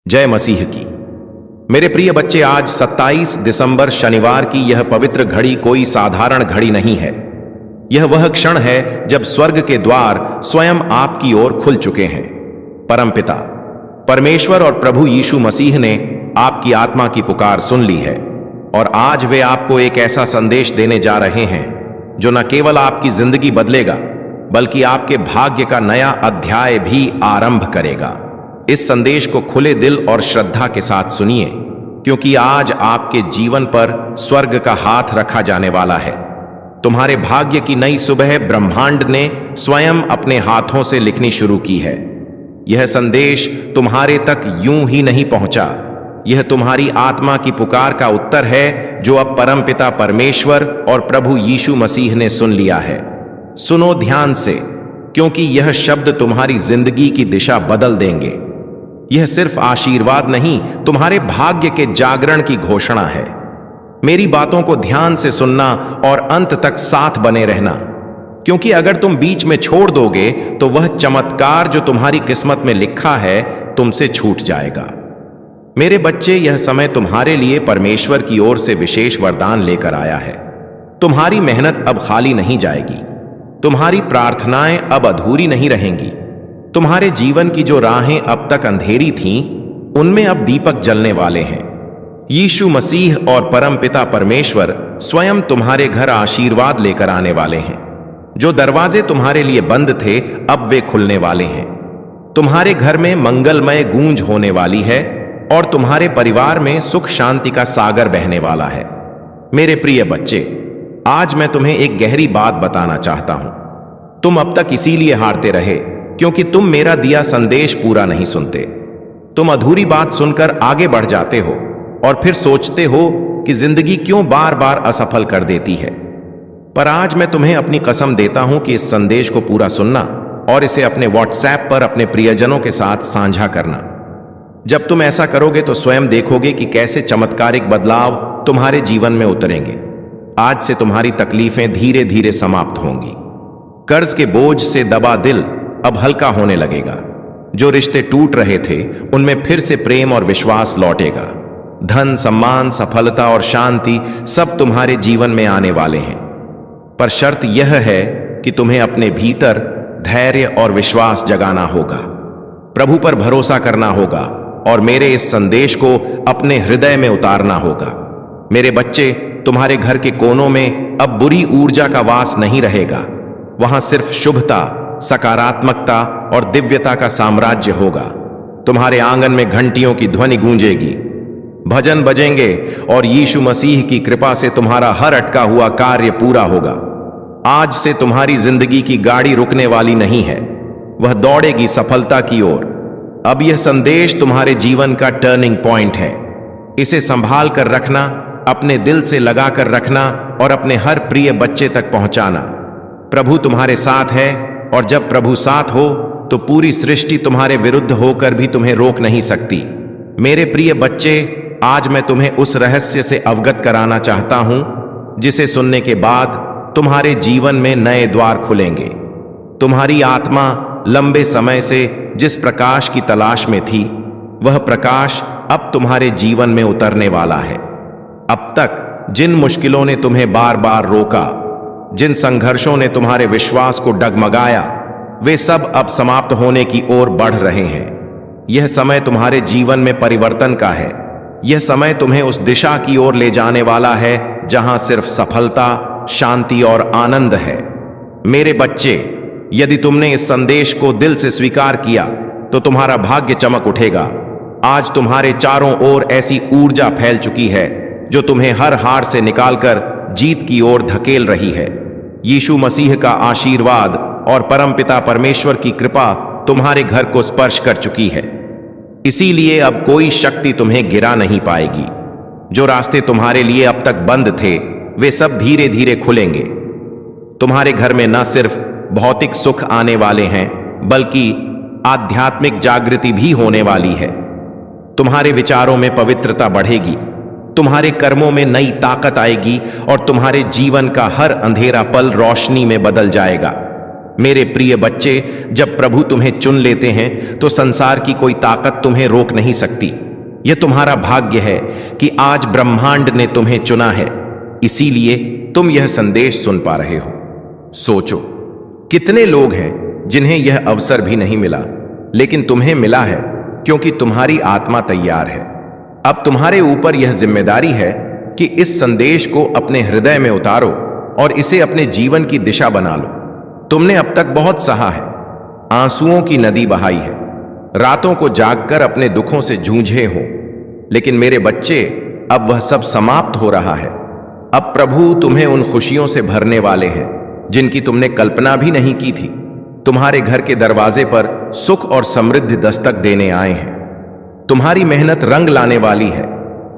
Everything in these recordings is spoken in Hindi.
जय मसीह की। मेरे प्रिय बच्चे, आज 27 दिसंबर शनिवार की यह पवित्र घड़ी कोई साधारण घड़ी नहीं है। यह वह क्षण है जब स्वर्ग के द्वार स्वयं आपकी ओर खुल चुके हैं। परमपिता परमेश्वर और प्रभु यीशु मसीह ने आपकी आत्मा की पुकार सुन ली है और आज वे आपको एक ऐसा संदेश देने जा रहे हैं जो न केवल आपकी जिंदगी बदलेगा बल्कि आपके भाग्य का नया अध्याय भी आरंभ करेगा। इस संदेश को खुले दिल और श्रद्धा के साथ सुनिए, क्योंकि आज आपके जीवन पर स्वर्ग का हाथ रखा जाने वाला है। तुम्हारे भाग्य की नई सुबह ब्रह्मांड ने स्वयं अपने हाथों से लिखनी शुरू की है। यह संदेश तुम्हारे तक यूं ही नहीं पहुंचा, यह तुम्हारी आत्मा की पुकार का उत्तर है जो अब परमपिता परमेश्वर और प्रभु यीशु मसीह ने सुन लिया है। सुनो ध्यान से, क्योंकि यह शब्द तुम्हारी जिंदगी की दिशा बदल देंगे। यह सिर्फ आशीर्वाद नहीं, तुम्हारे भाग्य के जागरण की घोषणा है। मेरी बातों को ध्यान से सुनना और अंत तक साथ बने रहना, क्योंकि अगर तुम बीच में छोड़ दोगे तो वह चमत्कार जो तुम्हारी किस्मत में लिखा है तुमसे छूट जाएगा। मेरे बच्चे, यह समय तुम्हारे लिए परमेश्वर की ओर से विशेष वरदान लेकर आया है। तुम्हारी मेहनत अब खाली नहीं जाएगी, तुम्हारी प्रार्थनाएं अब अधूरी नहीं रहेंगी। तुम्हारे जीवन की जो राहें अब तक अंधेरी थीं, उनमें अब दीपक जलने वाले हैं। यीशु मसीह और परमपिता परमेश्वर स्वयं तुम्हारे घर आशीर्वाद लेकर आने वाले हैं। जो दरवाजे तुम्हारे लिए बंद थे, अब वे खुलने वाले हैं। तुम्हारे घर में मंगलमय गूंज होने वाली है और तुम्हारे परिवार में सुख शांति का सागर बहने वाला है। मेरे प्रिय बच्चे, आज मैं तुम्हें एक गहरी बात बताना चाहता हूं। तुम अब तक इसीलिए हारते रहे क्योंकि तुम मेरा दिया संदेश पूरा नहीं सुनते। तुम अधूरी बात सुनकर आगे बढ़ जाते हो और फिर सोचते हो कि जिंदगी क्यों बार बार असफल कर देती है। पर आज मैं तुम्हें अपनी कसम देता हूं कि इस संदेश को पूरा सुनना और इसे अपने व्हाट्सएप पर अपने प्रियजनों के साथ साझा करना। जब तुम ऐसा करोगे तो स्वयं देखोगे कि कैसे चमत्कारिक बदलाव तुम्हारे जीवन में उतरेंगे। आज से तुम्हारी तकलीफें धीरे धीरे समाप्त होंगी। कर्ज के बोझ से दबा दिल अब हल्का होने लगेगा। जो रिश्ते टूट रहे थे, उनमें फिर से प्रेम और विश्वास लौटेगा। धन, सम्मान, सफलता और शांति सब तुम्हारे जीवन में आने वाले हैं। पर शर्त यह है कि तुम्हें अपने भीतर धैर्य और विश्वास जगाना होगा, प्रभु पर भरोसा करना होगा और मेरे इस संदेश को अपने हृदय में उतारना होगा। मेरे बच्चे, तुम्हारे घर के कोनों में अब बुरी ऊर्जा का वास नहीं रहेगा। वहां सिर्फ शुभता, सकारात्मकता और दिव्यता का साम्राज्य होगा। तुम्हारे आंगन में घंटियों की ध्वनि गूंजेगी, भजन बजेंगे और यीशु मसीह की कृपा से तुम्हारा हर अटका हुआ कार्य पूरा होगा। आज से तुम्हारी जिंदगी की गाड़ी रुकने वाली नहीं है, वह दौड़ेगी सफलता की ओर। अब यह संदेश तुम्हारे जीवन का टर्निंग पॉइंट है। इसे संभाल कर रखना, अपने दिल से लगा कर रखना और अपने हर प्रिय बच्चे तक पहुंचाना। प्रभु तुम्हारे साथ है और जब प्रभु साथ हो तो पूरी सृष्टि तुम्हारे विरुद्ध होकर भी तुम्हें रोक नहीं सकती। मेरे प्रिय बच्चे, आज मैं तुम्हें उस रहस्य से अवगत कराना चाहता हूं जिसे सुनने के बाद तुम्हारे जीवन में नए द्वार खुलेंगे। तुम्हारी आत्मा लंबे समय से जिस प्रकाश की तलाश में थी, वह प्रकाश अब तुम्हारे जीवन में उतरने वाला है। अब तक जिन मुश्किलों ने तुम्हें बार बार रोका, जिन संघर्षों ने तुम्हारे विश्वास को डगमगाया, वे सब अब समाप्त होने की ओर बढ़ रहे हैं। यह समय तुम्हारे जीवन में परिवर्तन का है। यह समय तुम्हें उस दिशा की ओर ले जाने वाला है जहां सिर्फ सफलता, शांति और आनंद है। मेरे बच्चे, यदि तुमने इस संदेश को दिल से स्वीकार किया तो तुम्हारा भाग्य चमक उठेगा। आज तुम्हारे चारों ओर ऐसी ऊर्जा फैल चुकी है जो तुम्हें हर हार से निकालकर जीत की ओर धकेल रही है। यीशु मसीह का आशीर्वाद और परमपिता परमेश्वर की कृपा तुम्हारे घर को स्पर्श कर चुकी है। इसीलिए अब कोई शक्ति तुम्हें गिरा नहीं पाएगी। जो रास्ते तुम्हारे लिए अब तक बंद थे, वे सब धीरे धीरे खुलेंगे। तुम्हारे घर में न सिर्फ भौतिक सुख आने वाले हैं, बल्कि आध्यात्मिक जागृति भी होने वाली है। तुम्हारे विचारों में पवित्रता बढ़ेगी, तुम्हारे कर्मों में नई ताकत आएगी और तुम्हारे जीवन का हर अंधेरा पल रोशनी में बदल जाएगा। मेरे प्रिय बच्चे, जब प्रभु तुम्हें चुन लेते हैं तो संसार की कोई ताकत तुम्हें रोक नहीं सकती। यह तुम्हारा भाग्य है कि आज ब्रह्मांड ने तुम्हें चुना है, इसीलिए तुम यह संदेश सुन पा रहे हो। सोचो, कितने लोग हैं जिन्हें यह अवसर भी नहीं मिला, लेकिन तुम्हें मिला है क्योंकि तुम्हारी आत्मा तैयार है। अब तुम्हारे ऊपर यह जिम्मेदारी है कि इस संदेश को अपने हृदय में उतारो और इसे अपने जीवन की दिशा बना लो। तुमने अब तक बहुत सहा है, आंसुओं की नदी बहाई है, रातों को जागकर अपने दुखों से जूझे हो, लेकिन मेरे बच्चे, अब वह सब समाप्त हो रहा है। अब प्रभु तुम्हें उन खुशियों से भरने वाले हैं जिनकी तुमने कल्पना भी नहीं की थी। तुम्हारे घर के दरवाजे पर सुख और समृद्धि दस्तक देने आए हैं। तुम्हारी मेहनत रंग लाने वाली है,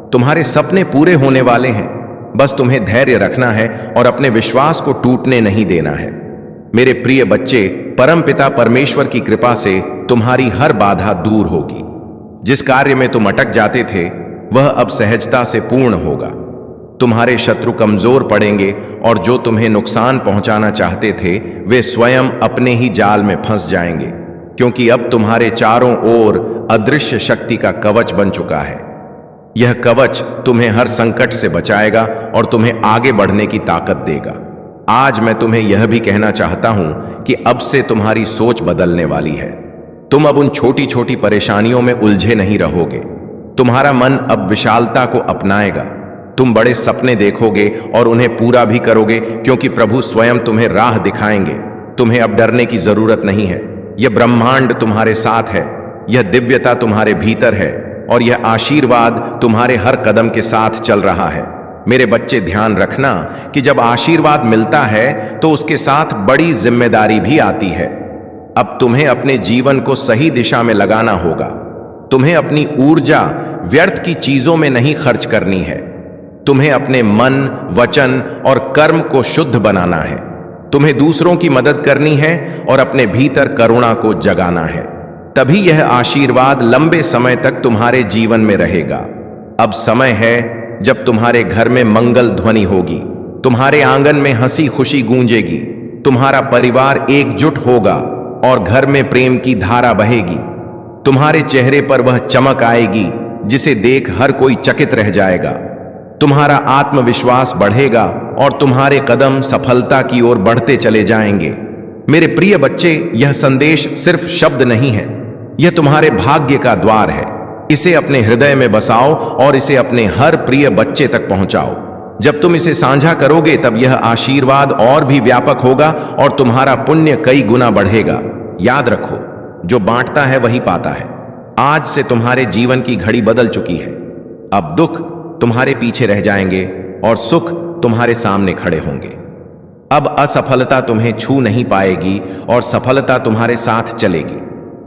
तुम्हारे सपने पूरे होने वाले हैं। बस तुम्हें धैर्य रखना है और अपने विश्वास को टूटने नहीं देना है। मेरे प्रिय बच्चे, परमपिता परमेश्वर की कृपा से तुम्हारी हर बाधा दूर होगी। जिस कार्य में तुम अटक जाते थे वह अब सहजता से पूर्ण होगा। तुम्हारे शत्रु कमजोर पड़ेंगे और जो तुम्हें नुकसान पहुंचाना चाहते थे वे स्वयं अपने ही जाल में फंस जाएंगे, क्योंकि अब तुम्हारे चारों ओर अदृश्य शक्ति का कवच बन चुका है। यह कवच तुम्हें हर संकट से बचाएगा और तुम्हें आगे बढ़ने की ताकत देगा। आज मैं तुम्हें यह भी कहना चाहता हूं कि अब से तुम्हारी सोच बदलने वाली है। तुम अब उन छोटी छोटी परेशानियों में उलझे नहीं रहोगे। तुम्हारा मन अब विशालता को अपनाएगा। तुम बड़े सपने देखोगे और उन्हें पूरा भी करोगे, क्योंकि प्रभु स्वयं तुम्हें राह दिखाएंगे। तुम्हें अब डरने की जरूरत नहीं है। यह ब्रह्मांड तुम्हारे साथ है, यह दिव्यता तुम्हारे भीतर है और यह आशीर्वाद तुम्हारे हर कदम के साथ चल रहा है। मेरे बच्चे, ध्यान रखना कि जब आशीर्वाद मिलता है तो उसके साथ बड़ी जिम्मेदारी भी आती है। अब तुम्हें अपने जीवन को सही दिशा में लगाना होगा। तुम्हें अपनी ऊर्जा व्यर्थ की चीजों में नहीं खर्च करनी है। तुम्हें अपने मन, वचन और कर्म को शुद्ध बनाना है। तुम्हें दूसरों की मदद करनी है और अपने भीतर करुणा को जगाना है। तभी यह आशीर्वाद लंबे समय तक तुम्हारे जीवन में रहेगा। अब समय है जब तुम्हारे घर में मंगल ध्वनि होगी, तुम्हारे आंगन में हंसी खुशी गूंजेगी, तुम्हारा परिवार एकजुट होगा और घर में प्रेम की धारा बहेगी। तुम्हारे चेहरे पर वह चमक आएगी जिसे देख हर कोई चकित रह जाएगा। तुम्हारा आत्मविश्वास बढ़ेगा और तुम्हारे कदम सफलता की ओर बढ़ते चले जाएंगे। मेरे प्रिय बच्चे, यह संदेश सिर्फ शब्द नहीं है, यह तुम्हारे भाग्य का द्वार है। इसे अपने हृदय में बसाओ और इसे अपने हर प्रिय बच्चे तक पहुंचाओ। जब तुम इसे साझा करोगे तब यह आशीर्वाद और भी व्यापक होगा और तुम्हारा पुण्य कई गुना बढ़ेगा। याद रखो, जो बांटता है वही पाता है। आज से तुम्हारे जीवन की घड़ी बदल चुकी है। अब दुख तुम्हारे पीछे रह जाएंगे और सुख तुम्हारे सामने खड़े होंगे। अब असफलता तुम्हें छू नहीं पाएगी और सफलता तुम्हारे साथ चलेगी।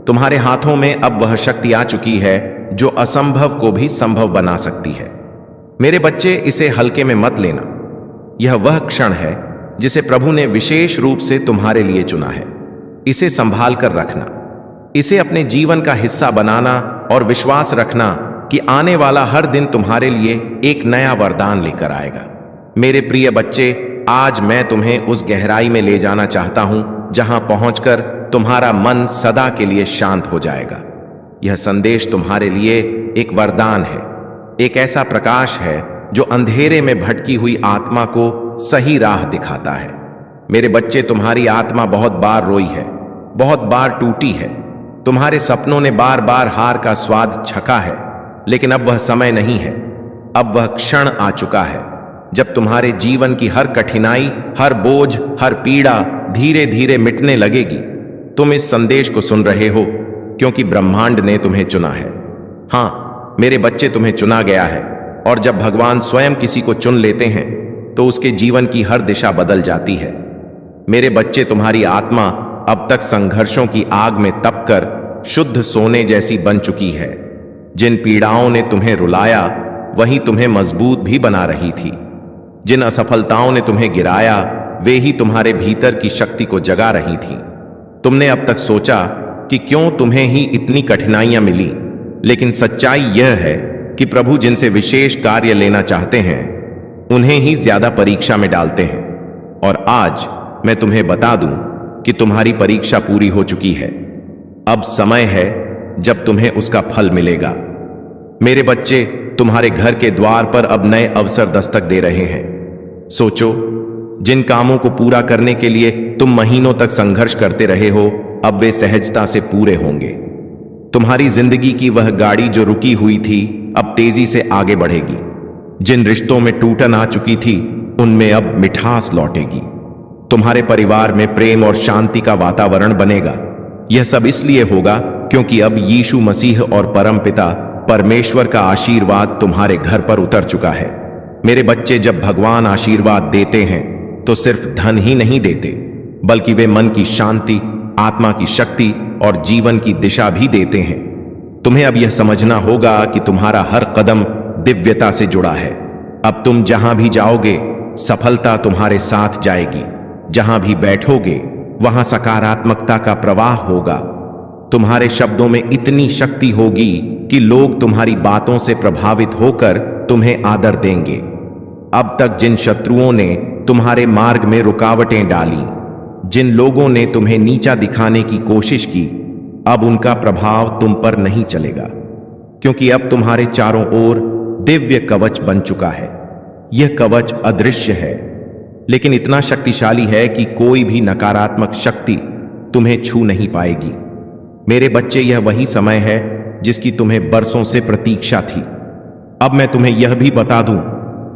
तुम्हारे हाथों में अब वह शक्ति आ चुकी है जो असंभव को भी संभव बना सकती है। मेरे बच्चे, इसे हल्के में मत लेना। यह वह क्षण है जिसे प्रभु ने विशेष रूप से तुम्हारे लिए चुना है। इसे संभाल कर रखना, इसे अपने जीवन का हिस्सा बनाना और विश्वास रखना कि आने वाला हर दिन तुम्हारे लिए एक नया वरदान लेकर आएगा। मेरे प्रिय बच्चे, आज मैं तुम्हें उस गहराई में ले जाना चाहता हूं जहां पहुंचकर तुम्हारा मन सदा के लिए शांत हो जाएगा। यह संदेश तुम्हारे लिए एक वरदान है, एक ऐसा प्रकाश है जो अंधेरे में भटकी हुई आत्मा को सही राह दिखाता है। मेरे बच्चे, तुम्हारी आत्मा बहुत बार रोई है, बहुत बार टूटी है। तुम्हारे सपनों ने बार बार हार का स्वाद चखा है, लेकिन अब वह समय नहीं है। अब वह क्षण आ चुका है जब तुम्हारे जीवन की हर कठिनाई, हर बोझ, हर पीड़ा धीरे धीरे मिटने लगेगी। तुम इस संदेश को सुन रहे हो क्योंकि ब्रह्मांड ने तुम्हें चुना है। हाँ मेरे बच्चे, तुम्हें चुना गया है और जब भगवान स्वयं किसी को चुन लेते हैं तो उसके जीवन की हर दिशा बदल जाती है। मेरे बच्चे, तुम्हारी आत्मा अब तक संघर्षों की आग में तपकर शुद्ध सोने जैसी बन चुकी है। जिन पीड़ाओं ने तुम्हें रुलाया वही तुम्हें मजबूत भी बना रही थी। जिन असफलताओं ने तुम्हें गिराया वे ही तुम्हारे भीतर की शक्ति को जगा रही थी। तुमने अब तक सोचा कि क्यों तुम्हें ही इतनी कठिनाइयां मिली, लेकिन सच्चाई यह है कि प्रभु जिनसे विशेष कार्य लेना चाहते हैं उन्हें ही ज्यादा परीक्षा में डालते हैं। और आज मैं तुम्हें बता दूं कि तुम्हारी परीक्षा पूरी हो चुकी है। अब समय है जब तुम्हें उसका फल मिलेगा। मेरे बच्चे, तुम्हारे घर के द्वार पर अब नए अवसर दस्तक दे रहे हैं। सोचो, जिन कामों को पूरा करने के लिए तुम महीनों तक संघर्ष करते रहे हो, अब वे सहजता से पूरे होंगे। तुम्हारी जिंदगी की वह गाड़ी जो रुकी हुई थी, अब तेजी से आगे बढ़ेगी। जिन रिश्तों में टूटन आ चुकी थी, उनमें अब मिठास लौटेगी। तुम्हारे परिवार में प्रेम और शांति का वातावरण बनेगा। यह सब इसलिए होगा क्योंकि अब यीशु मसीह और परमपिता परमेश्वर का आशीर्वाद तुम्हारे घर पर उतर चुका है। मेरे बच्चे, जब भगवान आशीर्वाद देते हैं तो सिर्फ धन ही नहीं देते, बल्कि वे मन की शांति, आत्मा की शक्ति और जीवन की दिशा भी देते हैं। तुम्हें अब यह समझना होगा कि तुम्हारा हर कदम दिव्यता से जुड़ा है। अब तुम जहां भी जाओगे, सफलता तुम्हारे साथ जाएगी। जहां भी बैठोगे, वहां सकारात्मकता का प्रवाह होगा। तुम्हारे शब्दों में इतनी शक्ति होगी कि लोग तुम्हारी बातों से प्रभावित होकर तुम्हें आदर देंगे। अब तक जिन शत्रुओं ने तुम्हारे मार्ग में रुकावटें डाली, जिन लोगों ने तुम्हें नीचा दिखाने की कोशिश की, अब उनका प्रभाव तुम पर नहीं चलेगा, क्योंकि अब तुम्हारे चारों ओर दिव्य कवच बन चुका है। यह कवच अदृश्य है, लेकिन इतना शक्तिशाली है कि कोई भी नकारात्मक शक्ति तुम्हें छू नहीं पाएगी। मेरे बच्चे, यह वही समय है जिसकी तुम्हें बरसों से प्रतीक्षा थी। अब मैं तुम्हें यह भी बता दूं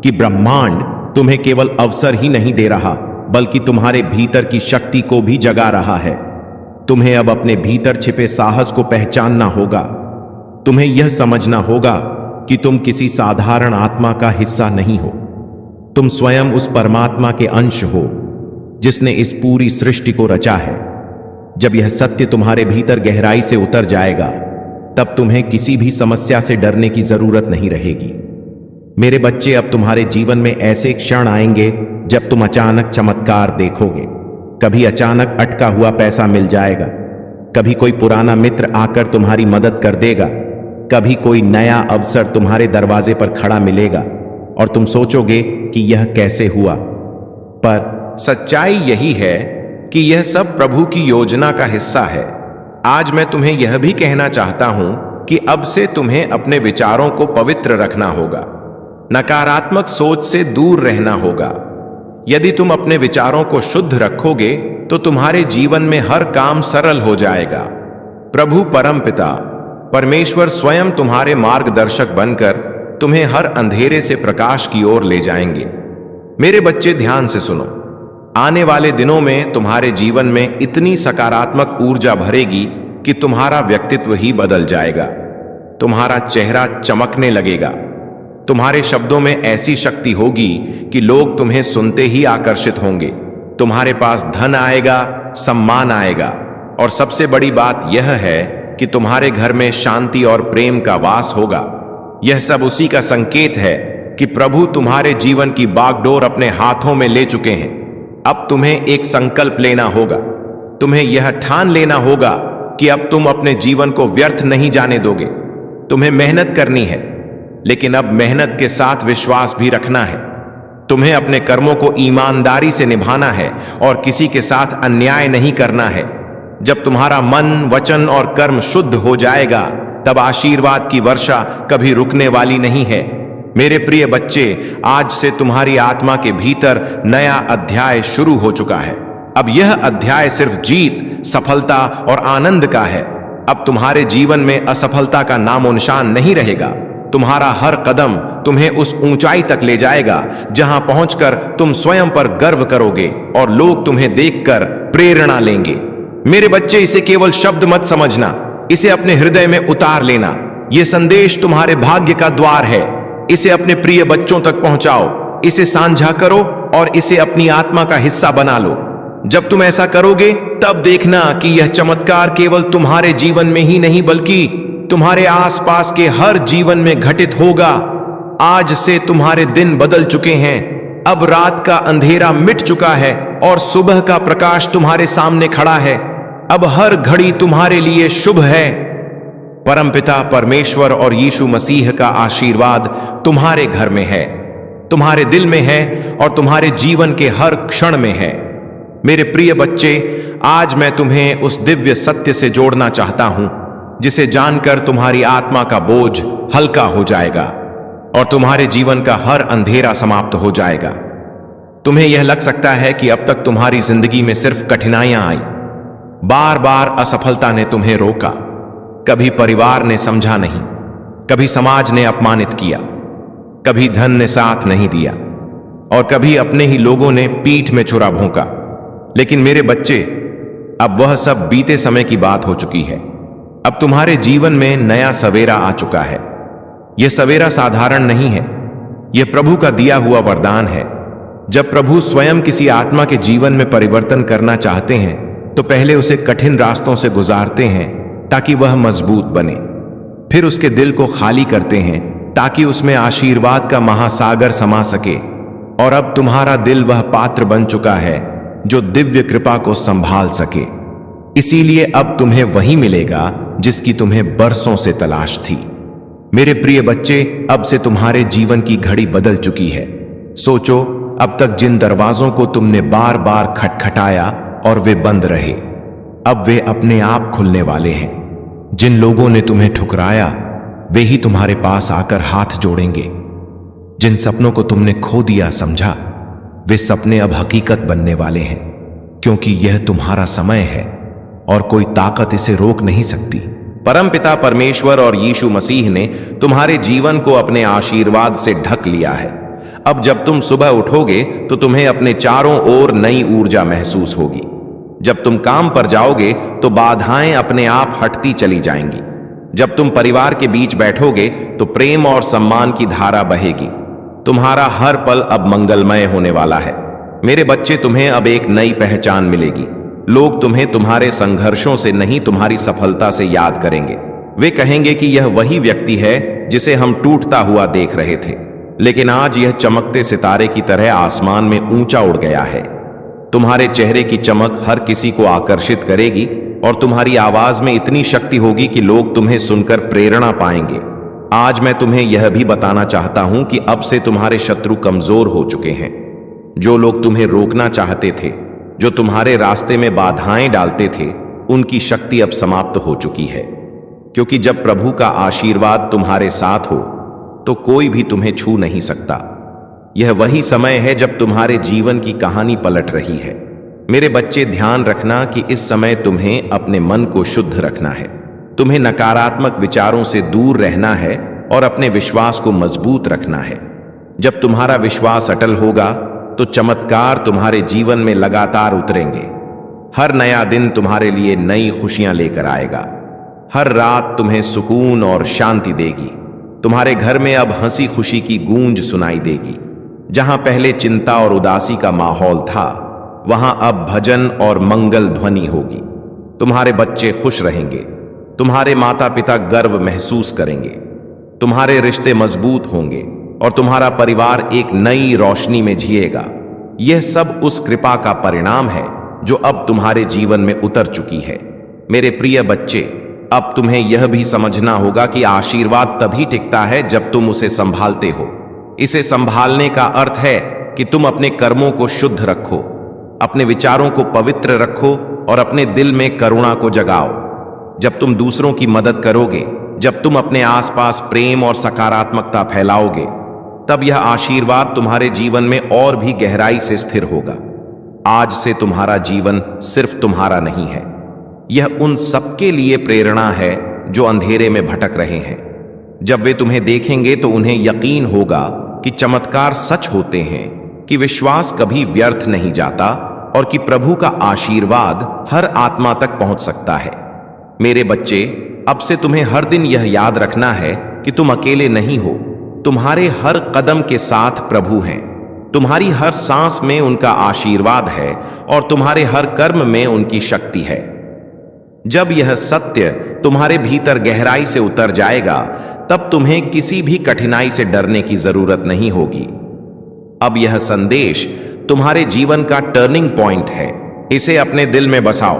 कि ब्रह्मांड तुम्हें केवल अवसर ही नहीं दे रहा, बल्कि तुम्हारे भीतर की शक्ति को भी जगा रहा है। तुम्हें अब अपने भीतर छिपे साहस को पहचानना होगा। तुम्हें यह समझना होगा कि तुम किसी साधारण आत्मा का हिस्सा नहीं हो। तुम स्वयं उस परमात्मा के अंश हो जिसने इस पूरी सृष्टि को रचा है। जब यह सत्य तुम्हारे भीतर गहराई से उतर जाएगा, तब तुम्हें किसी भी समस्या से डरने की जरूरत नहीं रहेगी। मेरे बच्चे, अब तुम्हारे जीवन में ऐसे क्षण आएंगे जब तुम अचानक चमत्कार देखोगे। कभी अचानक अटका हुआ पैसा मिल जाएगा, कभी कोई पुराना मित्र आकर तुम्हारी मदद कर देगा, कभी कोई नया अवसर तुम्हारे दरवाजे पर खड़ा मिलेगा और तुम सोचोगे कि यह कैसे हुआ। पर सच्चाई यही है कि यह सब प्रभु की योजना का हिस्सा है। आज मैं तुम्हें यह भी कहना चाहता हूं कि अब से तुम्हें अपने विचारों को पवित्र रखना होगा, नकारात्मक सोच से दूर रहना होगा। यदि तुम अपने विचारों को शुद्ध रखोगे तो तुम्हारे जीवन में हर काम सरल हो जाएगा। प्रभु परमपिता परमेश्वर स्वयं तुम्हारे मार्गदर्शक बनकर तुम्हें हर अंधेरे से प्रकाश की ओर ले जाएंगे। मेरे बच्चे, ध्यान से सुनो। आने वाले दिनों में तुम्हारे जीवन में इतनी सकारात्मक ऊर्जा भरेगी कि तुम्हारा व्यक्तित्व ही बदल जाएगा। तुम्हारा चेहरा चमकने लगेगा। तुम्हारे शब्दों में ऐसी शक्ति होगी कि लोग तुम्हें सुनते ही आकर्षित होंगे। तुम्हारे पास धन आएगा, सम्मान आएगा, और सबसे बड़ी बात यह है कि तुम्हारे घर में शांति और प्रेम का वास होगा। यह सब उसी का संकेत है कि प्रभु तुम्हारे जीवन की बागडोर अपने हाथों में ले चुके हैं। अब तुम्हें एक संकल्प लेना होगा। तुम्हें यह ठान लेना होगा कि अब तुम अपने जीवन को व्यर्थ नहीं जाने दोगे। तुम्हें मेहनत करनी है, लेकिन अब मेहनत के साथ विश्वास भी रखना है। तुम्हें अपने कर्मों को ईमानदारी से निभाना है और किसी के साथ अन्याय नहीं करना है। जब तुम्हारा मन, वचन और कर्म शुद्ध हो जाएगा, तब आशीर्वाद की वर्षा कभी रुकने वाली नहीं है। मेरे प्रिय बच्चे, आज से तुम्हारी आत्मा के भीतर नया अध्याय शुरू हो चुका है। अब यह अध्याय सिर्फ जीत, सफलता और आनंद का है। अब तुम्हारे जीवन में असफलता का नामो निशान नहीं रहेगा। तुम्हारा हर कदम तुम्हें उस ऊंचाई तक ले जाएगा जहां पहुंचकर तुम स्वयं पर गर्व करोगे और लोग तुम्हें देखकर प्रेरणा लेंगे। मेरे बच्चे, इसे केवल शब्द मत समझना, इसे अपने हृदय में उतार लेना। यह संदेश तुम्हारे भाग्य का द्वार है। इसे अपने प्रिय बच्चों तक पहुंचाओ, इसे साझा करो और इसे अपनी आत्मा का हिस्सा बना लो। जब तुम ऐसा करोगे, तब देखना कि यह चमत्कार केवल तुम्हारे जीवन में ही नहीं, बल्कि तुम्हारे आसपास के हर जीवन में घटित होगा। आज से तुम्हारे दिन बदल चुके हैं। अब रात का अंधेरा मिट चुका है और सुबह का प्रकाश तुम्हारे सामने खड़ा है। अब हर घड़ी तुम्हारे लिए शुभ है। परमपिता परमेश्वर और यीशु मसीह का आशीर्वाद तुम्हारे घर में है, तुम्हारे दिल में है और तुम्हारे जीवन के हर क्षण में है। मेरे प्रिय बच्चे, आज मैं तुम्हें उस दिव्य सत्य से जोड़ना चाहता हूं जिसे जानकर तुम्हारी आत्मा का बोझ हल्का हो जाएगा और तुम्हारे जीवन का हर अंधेरा समाप्त हो जाएगा। तुम्हें यह लग सकता है कि अब तक तुम्हारी जिंदगी में सिर्फ कठिनाइयां आई, बार बार असफलता ने तुम्हें रोका, कभी परिवार ने समझा नहीं, कभी समाज ने अपमानित किया, कभी धन ने साथ नहीं दिया और कभी अपने ही लोगों ने पीठ में छुरा भोंका। लेकिन मेरे बच्चे, अब वह सब बीते समय की बात हो चुकी है। अब तुम्हारे जीवन में नया सवेरा आ चुका है। यह सवेरा साधारण नहीं है, यह प्रभु का दिया हुआ वरदान है। जब प्रभु स्वयं किसी आत्मा के जीवन में परिवर्तन करना चाहते हैं तो पहले उसे कठिन रास्तों से गुजारते हैं ताकि वह मजबूत बने। फिर उसके दिल को खाली करते हैं ताकि उसमें आशीर्वाद का महासागर समा सके। और अब तुम्हारा दिल वह पात्र बन चुका है जो दिव्य कृपा को संभाल सके। इसीलिए अब तुम्हें वही मिलेगा जिसकी तुम्हें बरसों से तलाश थी। मेरे प्रिय बच्चे, अब से तुम्हारे जीवन की घड़ी बदल चुकी है। सोचो, अब तक जिन दरवाजों को तुमने बार बार खटखटाया और वे बंद रहे, अब वे अपने आप खुलने वाले हैं। जिन लोगों ने तुम्हें ठुकराया, वे ही तुम्हारे पास आकर हाथ जोड़ेंगे। जिन सपनों को तुमने खो दिया समझा, वे सपने अब हकीकत बनने वाले हैं, क्योंकि यह तुम्हारा समय है और कोई ताकत इसे रोक नहीं सकती। परमपिता परमेश्वर और यीशु मसीह ने तुम्हारे जीवन को अपने आशीर्वाद से ढक लिया है। अब जब तुम सुबह उठोगे तो तुम्हें अपने चारों ओर नई ऊर्जा महसूस होगी। जब तुम काम पर जाओगे तो बाधाएं अपने आप हटती चली जाएंगी। जब तुम परिवार के बीच बैठोगे तो प्रेम और सम्मान की धारा बहेगी। तुम्हारा हर पल अब मंगलमय होने वाला है। मेरे बच्चे, तुम्हें अब एक नई पहचान मिलेगी। लोग तुम्हें तुम्हारे संघर्षों से नहीं, तुम्हारी सफलता से याद करेंगे। वे कहेंगे कि यह वही व्यक्ति है जिसे हम टूटता हुआ देख रहे थे, लेकिन आज यह चमकते सितारे की तरह आसमान में ऊंचा उड़ गया है। तुम्हारे चेहरे की चमक हर किसी को आकर्षित करेगी और तुम्हारी आवाज में इतनी शक्ति होगी कि लोग तुम्हें सुनकर प्रेरणा पाएंगे। आज मैं तुम्हें यह भी बताना चाहता हूं कि अब से तुम्हारे शत्रु कमजोर हो चुके हैं। जो लोग तुम्हें रोकना चाहते थे, जो तुम्हारे रास्ते में बाधाएं डालते थे, उनकी शक्ति अब समाप्त हो चुकी है। क्योंकि जब प्रभु का आशीर्वाद तुम्हारे साथ हो तो कोई भी तुम्हें छू नहीं सकता। यह वही समय है जब तुम्हारे जीवन की कहानी पलट रही है। मेरे बच्चे, ध्यान रखना कि इस समय तुम्हें अपने मन को शुद्ध रखना है। तुम्हें नकारात्मक विचारों से दूर रहना है और अपने विश्वास को मजबूत रखना है। जब तुम्हारा विश्वास अटल होगा तो चमत्कार तुम्हारे जीवन में लगातार उतरेंगे। हर नया दिन तुम्हारे लिए नई खुशियां लेकर आएगा। हर रात तुम्हें सुकून और शांति देगी। तुम्हारे घर में अब हंसी खुशी की गूंज सुनाई देगी। जहां पहले चिंता और उदासी का माहौल था, वहां अब भजन और मंगल ध्वनि होगी। तुम्हारे बच्चे खुश रहेंगे, तुम्हारे माता पिता गर्व महसूस करेंगे, तुम्हारे रिश्ते मजबूत होंगे और तुम्हारा परिवार एक नई रोशनी में जिएगा। यह सब उस कृपा का परिणाम है जो अब तुम्हारे जीवन में उतर चुकी है। मेरे प्रिय बच्चे, अब तुम्हें यह भी समझना होगा कि आशीर्वाद तभी टिकता है जब तुम उसे संभालते हो। इसे संभालने का अर्थ है कि तुम अपने कर्मों को शुद्ध रखो, अपने विचारों को पवित्र रखो और अपने दिल में करुणा को जगाओ। जब तुम दूसरों की मदद करोगे, जब तुम अपने आसपास प्रेम और सकारात्मकता फैलाओगे, तब यह आशीर्वाद तुम्हारे जीवन में और भी गहराई से स्थिर होगा। आज से तुम्हारा जीवन सिर्फ तुम्हारा नहीं है, यह उन सबके लिए प्रेरणा है जो अंधेरे में भटक रहे हैं। जब वे तुम्हें देखेंगे तो उन्हें यकीन होगा कि चमत्कार सच होते हैं, कि विश्वास कभी व्यर्थ नहीं जाता और कि प्रभु का आशीर्वाद हर आत्मा तक पहुंच सकता है। मेरे बच्चे, अब से तुम्हें हर दिन यह याद रखना है कि तुम अकेले नहीं हो। तुम्हारे हर कदम के साथ प्रभु हैं, तुम्हारी हर सांस में उनका आशीर्वाद है और तुम्हारे हर कर्म में उनकी शक्ति है। जब यह सत्य तुम्हारे भीतर गहराई से उतर जाएगा, तब तुम्हें किसी भी कठिनाई से डरने की जरूरत नहीं होगी। अब यह संदेश तुम्हारे जीवन का टर्निंग पॉइंट है। इसे अपने दिल में बसाओ,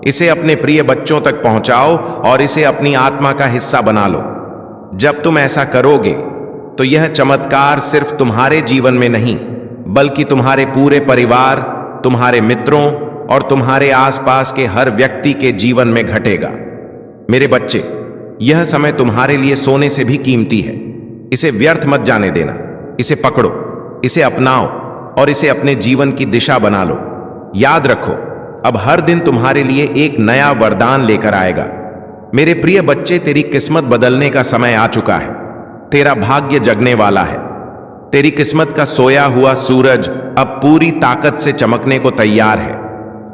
इसे अपने प्रिय बच्चों तक पहुंचाओ और इसे अपनी आत्मा का हिस्सा बना लो। जब तुम ऐसा करोगे तो यह चमत्कार सिर्फ तुम्हारे जीवन में नहीं, बल्कि तुम्हारे पूरे परिवार, तुम्हारे मित्रों और तुम्हारे आसपास के हर व्यक्ति के जीवन में घटेगा। मेरे बच्चे, यह समय तुम्हारे लिए सोने से भी कीमती है। इसे व्यर्थ मत जाने देना। इसे पकड़ो, इसे अपनाओ और इसे अपने जीवन की दिशा बना लो। याद रखो, अब हर दिन तुम्हारे लिए एक नया वरदान लेकर आएगा। मेरे प्रिय बच्चे, तेरी किस्मत बदलने का समय आ चुका है। तेरा भाग्य जगने वाला है। तेरी किस्मत का सोया हुआ सूरज अब पूरी ताकत से चमकने को तैयार है।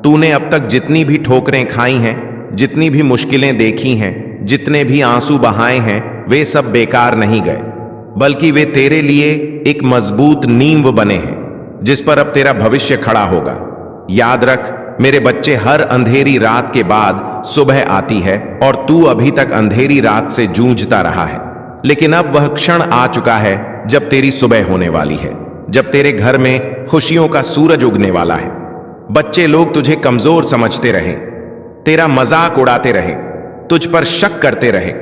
तूने अब तक जितनी भी ठोकरें खाई हैं, जितनी भी मुश्किलें देखी हैं, जितने भी आंसू बहाए हैं, वे सब बेकार नहीं गए, बल्कि वे तेरे लिए एक मजबूत नींव बने हैं जिस पर अब तेरा भविष्य खड़ा होगा। याद रख मेरे बच्चे, हर अंधेरी रात के बाद सुबह आती है और तू अभी तक अंधेरी रात से जूझता रहा है। लेकिन अब वह क्षण आ चुका है जब तेरी सुबह होने वाली है, जब तेरे घर में खुशियों का सूरज उगने वाला है। बच्चे, लोग तुझे कमजोर समझते रहे, तेरा मजाक उड़ाते रहे, तुझ पर शक करते रहे,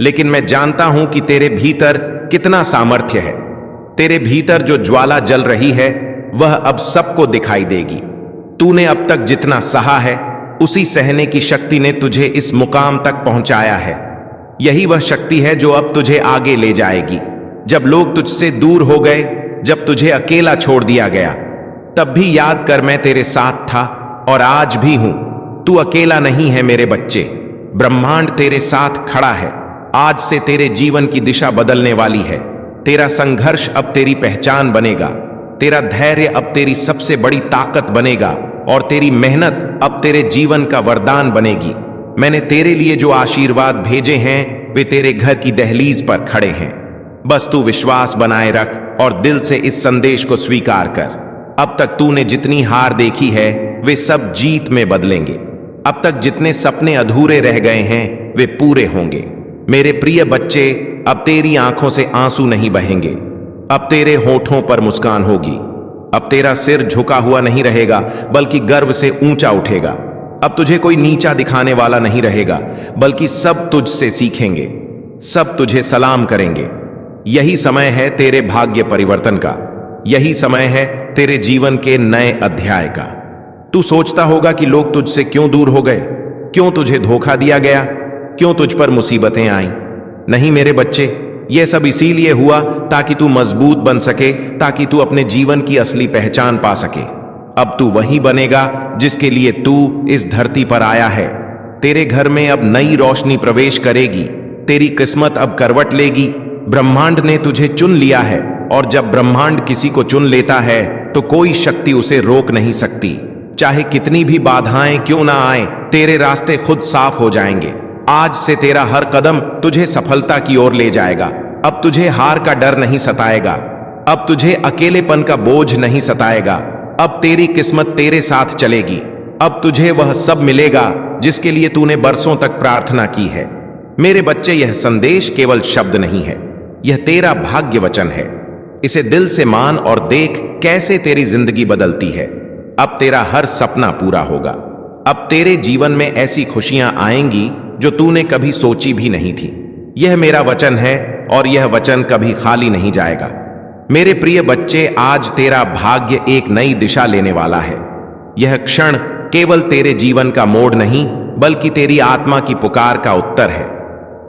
लेकिन मैं जानता हूं कि तेरे भीतर कितना सामर्थ्य है। तेरे भीतर जो ज्वाला जल रही है वह अब सबको दिखाई देगी। तूने अब तक जितना सहा है, उसी सहने की शक्ति ने तुझे इस मुकाम तक पहुंचाया है। यही वह शक्ति है जो अब तुझे आगे ले जाएगी। जब लोग तुझसे दूर हो गए, जब तुझे अकेला छोड़ दिया गया, तब भी याद कर मैं तेरे साथ था और आज भी हूं। तू अकेला नहीं है मेरे बच्चे, ब्रह्मांड तेरे साथ खड़ा है। आज से तेरे जीवन की दिशा बदलने वाली है। तेरा संघर्ष अब तेरी पहचान बनेगा, तेरा धैर्य अब तेरी सबसे बड़ी ताकत बनेगा और तेरी मेहनत अब तेरे जीवन का वरदान बनेगी। मैंने तेरे लिए जो आशीर्वाद भेजे हैं वे तेरे घर की दहलीज पर खड़े हैं। बस तू विश्वास बनाए रख और दिल से इस संदेश को स्वीकार कर। अब तक तूने जितनी हार देखी है वे सब जीत में बदलेंगे। अब तक जितने सपने अधूरे रह गए हैं वे पूरे होंगे। मेरे प्रिय बच्चे, अब तेरी आंखों से आंसू नहीं बहेंगे, अब तेरे होठों पर मुस्कान होगी। अब तेरा सिर झुका हुआ नहीं रहेगा, बल्कि गर्व से ऊंचा उठेगा। अब तुझे कोई नीचा दिखाने वाला नहीं रहेगा, बल्कि सब तुझसे सीखेंगे, सब तुझे सलाम करेंगे। यही समय है तेरे भाग्य परिवर्तन का। यही समय है तेरे जीवन के नए अध्याय का। तू सोचता होगा कि लोग तुझसे क्यों दूर हो गए, क्यों तुझे धोखा दिया गया, क्यों तुझ पर मुसीबतें आई। नहीं मेरे बच्चे, यह सब इसीलिए हुआ ताकि तू मजबूत बन सके, ताकि तू अपने जीवन की असली पहचान पा सके। अब तू वही बनेगा जिसके लिए तू इस धरती पर आया है। तेरे घर में अब नई रोशनी प्रवेश करेगी, तेरी किस्मत अब करवट लेगी। ब्रह्मांड ने तुझे चुन लिया है और जब ब्रह्मांड किसी को चुन लेता है तो कोई शक्ति उसे रोक नहीं सकती। चाहे कितनी भी बाधाएं क्यों ना आए, तेरे रास्ते खुद साफ हो जाएंगे। आज से तेरा हर कदम तुझे सफलता की ओर ले जाएगा। अब तुझे हार का डर नहीं सताएगा, अब तुझे अकेलेपन का बोझ नहीं सताएगा। अब तेरी किस्मत तेरे साथ चलेगी। अब तुझे वह सब मिलेगा जिसके लिए तूने बरसों तक प्रार्थना की है। मेरे बच्चे, यह संदेश केवल शब्द नहीं है, यह तेरा भाग्य वचन है। इसे दिल से मान और देख कैसे तेरी जिंदगी बदलती है। अब तेरा हर सपना पूरा होगा। अब तेरे जीवन में ऐसी खुशियां आएंगी जो तूने कभी सोची भी नहीं थी। यह मेरा वचन है और यह वचन कभी खाली नहीं जाएगा। मेरे प्रिय बच्चे, आज तेरा भाग्य एक नई दिशा लेने वाला है। यह क्षण केवल तेरे जीवन का मोड़ नहीं, बल्कि तेरी आत्मा की पुकार का उत्तर है।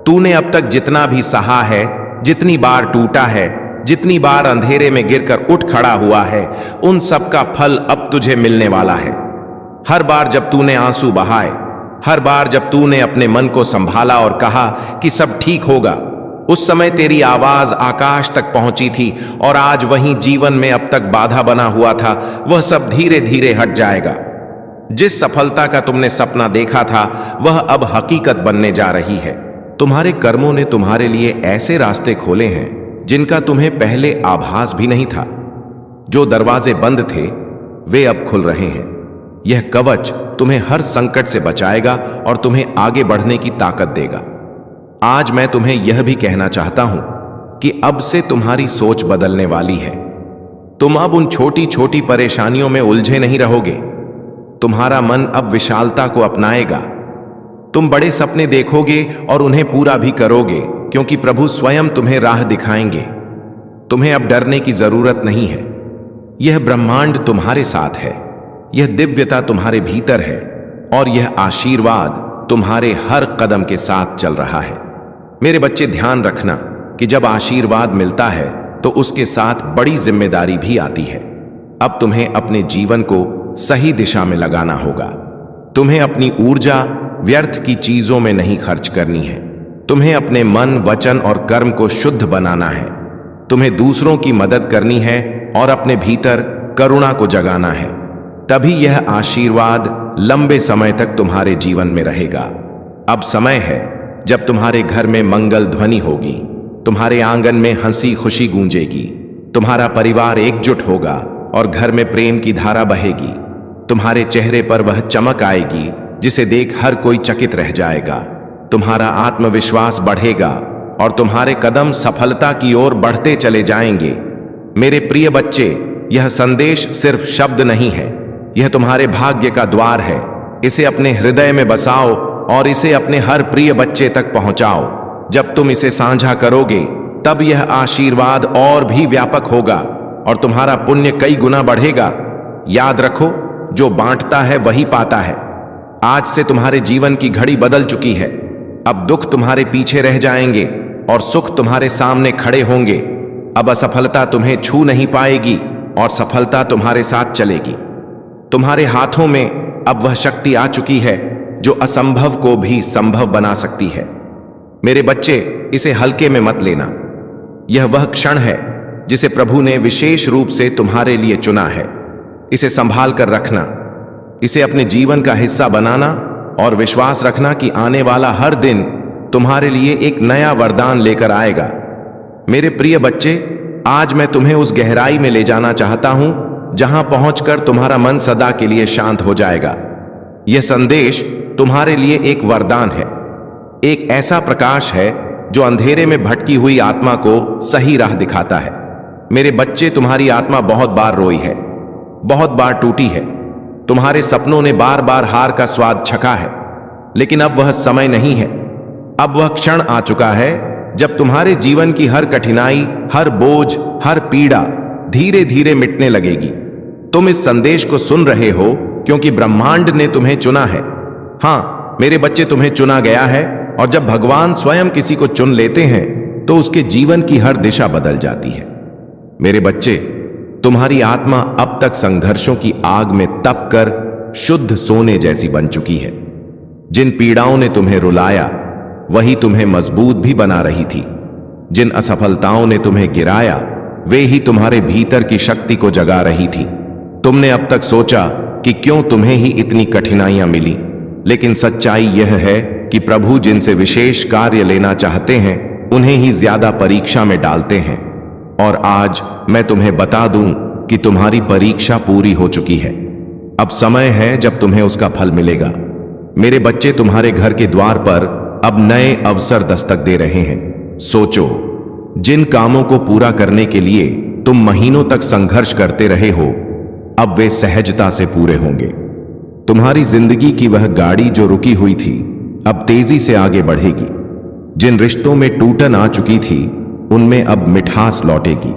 तूने अब तक जितना भी सहा है, जितनी बार टूटा है, जितनी बार अंधेरे में गिरकर उठ खड़ा हुआ है, उन सब का फल अब तुझे मिलने वाला है। हर बार जब तूने आंसू बहाए, हर बार जब तूने अपने मन को संभाला और कहा कि सब ठीक होगा, उस समय तेरी आवाज आकाश तक पहुंची थी और आज वहीं जीवन में अब तक बाधा बना हुआ था, वह सब धीरे धीरे हट जाएगा। जिस सफलता का तुमने सपना देखा था वह अब हकीकत बनने जा रही है। तुम्हारे कर्मों ने तुम्हारे लिए ऐसे रास्ते खोले हैं जिनका तुम्हें पहले आभास भी नहीं था। जो दरवाजे बंद थे वे अब खुल रहे हैं। यह कवच तुम्हें हर संकट से बचाएगा और तुम्हें आगे बढ़ने की ताकत देगा। आज मैं तुम्हें यह भी कहना चाहता हूं कि अब से तुम्हारी सोच बदलने वाली है। तुम अब उन छोटी छोटी परेशानियों में उलझे नहीं रहोगे। तुम्हारा मन अब विशालता को अपनाएगा। तुम बड़े सपने देखोगे और उन्हें पूरा भी करोगे, क्योंकि प्रभु स्वयं तुम्हें राह दिखाएंगे। तुम्हें अब डरने की जरूरत नहीं है। यह ब्रह्मांड तुम्हारे साथ है। यह दिव्यता तुम्हारे भीतर है और यह आशीर्वाद तुम्हारे हर कदम के साथ चल रहा है। मेरे बच्चे, ध्यान रखना कि जब आशीर्वाद मिलता है तो उसके साथ बड़ी जिम्मेदारी भी आती है। अब तुम्हें अपने जीवन को सही दिशा में लगाना होगा। तुम्हें अपनी ऊर्जा व्यर्थ की चीजों में नहीं खर्च करनी है। तुम्हें अपने मन, वचन और कर्म को शुद्ध बनाना है। तुम्हें दूसरों की मदद करनी है और अपने भीतर करुणा को जगाना है। तभी यह आशीर्वाद लंबे समय तक तुम्हारे जीवन में रहेगा। अब समय है जब तुम्हारे घर में मंगल ध्वनि होगी, तुम्हारे आंगन में हंसी खुशी गूंजेगी, तुम्हारा परिवार एकजुट होगा और घर में प्रेम की धारा बहेगी। तुम्हारे चेहरे पर वह चमक आएगी जिसे देख हर कोई चकित रह जाएगा। तुम्हारा आत्मविश्वास बढ़ेगा और तुम्हारे कदम सफलता की ओर बढ़ते चले जाएंगे। मेरे प्रिय बच्चे, यह संदेश सिर्फ शब्द नहीं है, यह तुम्हारे भाग्य का द्वार है। इसे अपने हृदय में बसाओ और इसे अपने हर प्रिय बच्चे तक पहुंचाओ। जब तुम इसे साझा करोगे तब यह आशीर्वाद और भी व्यापक होगा और तुम्हारा पुण्य कई गुना बढ़ेगा। याद रखो, जो बांटता है वही पाता है। आज से तुम्हारे जीवन की घड़ी बदल चुकी है। अब दुख तुम्हारे पीछे रह जाएंगे और सुख तुम्हारे सामने खड़े होंगे। अब असफलता तुम्हें छू नहीं पाएगी और सफलता तुम्हारे साथ चलेगी। तुम्हारे हाथों में अब वह शक्ति आ चुकी है जो असंभव को भी संभव बना सकती है। मेरे बच्चे, इसे हल्के में मत लेना। यह वह क्षण है जिसे प्रभु ने विशेष रूप से तुम्हारे लिए चुना है। इसे संभाल कर रखना, इसे अपने जीवन का हिस्सा बनाना और विश्वास रखना कि आने वाला हर दिन तुम्हारे लिए एक नया वरदान लेकर आएगा। मेरे प्रिय बच्चे, आज मैं तुम्हें उस गहराई में ले जाना चाहता हूं जहां पहुंचकर तुम्हारा मन सदा के लिए शांत हो जाएगा। यह संदेश तुम्हारे लिए एक वरदान है, एक ऐसा प्रकाश है जो अंधेरे में भटकी हुई आत्मा को सही राह दिखाता है। मेरे बच्चे, तुम्हारी आत्मा बहुत बार रोई है, बहुत बार टूटी है। तुम्हारे सपनों ने बार बार हार का स्वाद चखा है, लेकिन अब वह समय नहीं है। अब वह क्षण आ चुका है जब तुम्हारे जीवन की हर कठिनाई, हर बोझ, हर पीड़ा धीरे धीरे मिटने लगेगी। तुम इस संदेश को सुन रहे हो क्योंकि ब्रह्मांड ने तुम्हें चुना है। हां मेरे बच्चे, तुम्हें चुना गया है और जब भगवान स्वयं किसी को चुन लेते हैं तो उसके जीवन की हर दिशा बदल जाती है। मेरे बच्चे, तुम्हारी आत्मा अब तक संघर्षों की आग में तप कर शुद्ध सोने जैसी बन चुकी है। जिन पीड़ाओं ने तुम्हें रुलाया वही तुम्हें मजबूत भी बना रही थी। जिन असफलताओं ने तुम्हें गिराया वे ही तुम्हारे भीतर की शक्ति को जगा रही थी। तुमने अब तक सोचा कि क्यों तुम्हें ही इतनी कठिनाइयां मिली, लेकिन सच्चाई यह है कि प्रभु जिनसे विशेष कार्य लेना चाहते हैं उन्हें ही ज्यादा परीक्षा में डालते हैं। और आज मैं तुम्हें बता दूं कि तुम्हारी परीक्षा पूरी हो चुकी है। अब समय है जब तुम्हें उसका फल मिलेगा। मेरे बच्चे, तुम्हारे घर के द्वार पर अब नए अवसर दस्तक दे रहे हैं। सोचो, जिन कामों को पूरा करने के लिए तुम महीनों तक संघर्ष करते रहे हो, अब वे सहजता से पूरे होंगे। तुम्हारी जिंदगी की वह गाड़ी जो रुकी हुई थी अब तेजी से आगे बढ़ेगी। जिन रिश्तों में टूटन आ चुकी थी उनमें अब मिठास लौटेगी।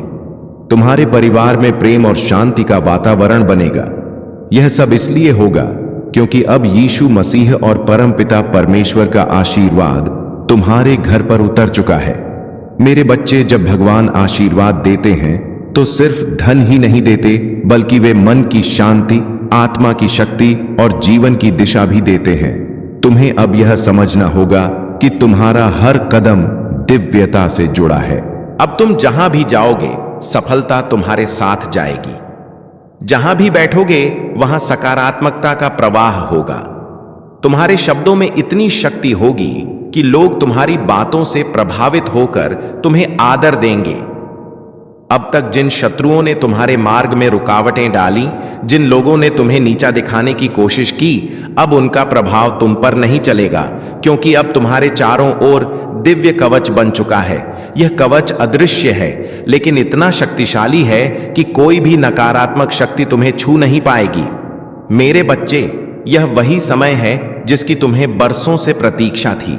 तुम्हारे परिवार में प्रेम और शांति का वातावरण बनेगा। यह सब इसलिए होगा क्योंकि अब यीशु मसीह और परमपिता परमेश्वर का आशीर्वाद तुम्हारे घर पर उतर चुका है। मेरे बच्चे, जब भगवान आशीर्वाद देते हैं तो सिर्फ धन ही नहीं देते, बल्कि वे मन की शांति, आत्मा की शक्ति और जीवन की दिशा भी देते हैं। तुम्हें अब यह समझना होगा कि तुम्हारा हर कदम दिव्यता से जुड़ा है। अब तुम जहां भी जाओगे सफलता तुम्हारे साथ जाएगी। जहां भी बैठोगे वहां सकारात्मकता का प्रवाह होगा। तुम्हारे शब्दों में इतनी शक्ति होगी कि लोग तुम्हारी बातों से प्रभावित होकर तुम्हें आदर देंगे। अब तक जिन शत्रुओं ने तुम्हारे मार्ग में रुकावटें डाली, जिन लोगों ने तुम्हें नीचा दिखाने की कोशिश की, अब उनका प्रभाव तुम पर नहीं चलेगा, क्योंकि अब तुम्हारे चारों ओर दिव्य कवच बन चुका है। यह कवच अदृश्य है, लेकिन इतना शक्तिशाली है कि कोई भी नकारात्मक शक्ति तुम्हें छू नहीं पाएगी। मेरे बच्चे, यह वही समय है जिसकी तुम्हें बरसों से प्रतीक्षा थी।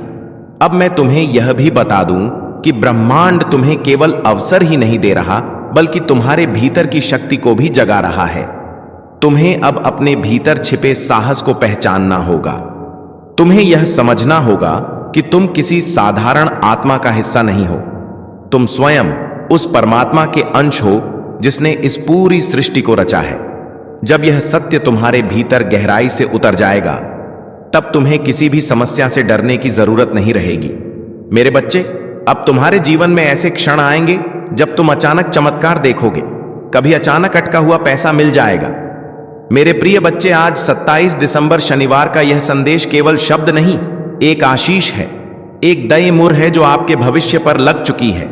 अब मैं तुम्हें यह भी बता दूं कि ब्रह्मांड तुम्हें केवल अवसर ही नहीं दे रहा, बल्कि तुम्हारे भीतर की शक्ति को भी जगा रहा है। तुम्हें अब अपने भीतर छिपे साहस को पहचानना होगा। तुम्हें यह समझना होगा कि तुम किसी साधारण आत्मा का हिस्सा नहीं हो। तुम स्वयं उस परमात्मा के अंश हो जिसने इस पूरी सृष्टि को रचा है। जब यह सत्य तुम्हारे भीतर गहराई से उतर जाएगा, तब तुम्हें किसी भी समस्या से डरने की जरूरत नहीं रहेगी। मेरे बच्चे, अब तुम्हारे जीवन में ऐसे क्षण आएंगे जब तुम अचानक चमत्कार देखोगे। कभी अचानक अटका हुआ पैसा मिल जाएगा। मेरे प्रिय बच्चे, आज 27 दिसंबर शनिवार का यह संदेश केवल शब्द नहीं, एक आशीष है, एक दया मुहर है जो आपके भविष्य पर लग चुकी है।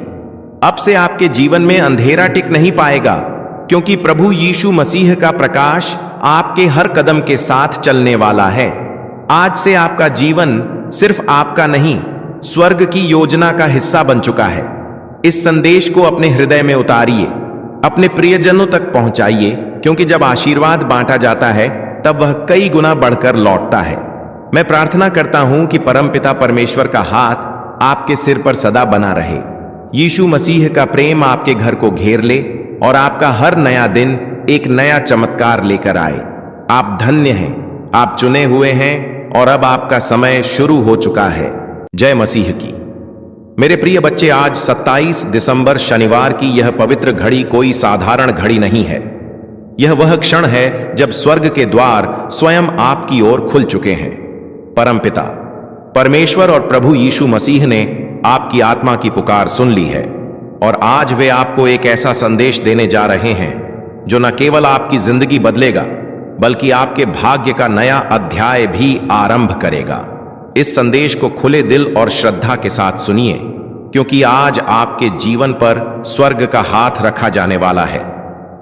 अब से आपके जीवन में अंधेरा टिक नहीं पाएगा, क्योंकि प्रभु यीशु मसीह का प्रकाश आपके हर कदम के साथ चलने वाला है। आज से आपका जीवन सिर्फ आपका नहीं, स्वर्ग की योजना का हिस्सा बन चुका है। इस संदेश को अपने हृदय में उतारिए, अपने प्रियजनों तक पहुंचाइए, क्योंकि जब आशीर्वाद बांटा जाता है तब वह कई गुना बढ़कर लौटता है। मैं प्रार्थना करता हूं कि परमपिता परमेश्वर का हाथ आपके सिर पर सदा बना रहे, यीशु मसीह का प्रेम आपके घर को घेर ले और आपका हर नया दिन एक नया चमत्कार लेकर आए। आप धन्य हैं, आप चुने हुए हैं और अब आपका समय शुरू हो चुका है। जय मसीह की। मेरे प्रिय बच्चे, आज 27 दिसंबर शनिवार की यह पवित्र घड़ी कोई साधारण घड़ी नहीं है। यह वह क्षण है जब स्वर्ग के द्वार स्वयं आपकी ओर खुल चुके हैं। परमपिता परमेश्वर और प्रभु यीशु मसीह ने आपकी आत्मा की पुकार सुन ली है और आज वे आपको एक ऐसा संदेश देने जा रहे हैं जो न केवल आपकी जिंदगी बदलेगा, बल्कि आपके भाग्य का नया अध्याय भी आरंभ करेगा। इस संदेश को खुले दिल और श्रद्धा के साथ सुनिए, क्योंकि आज आपके जीवन पर स्वर्ग का हाथ रखा जाने वाला है।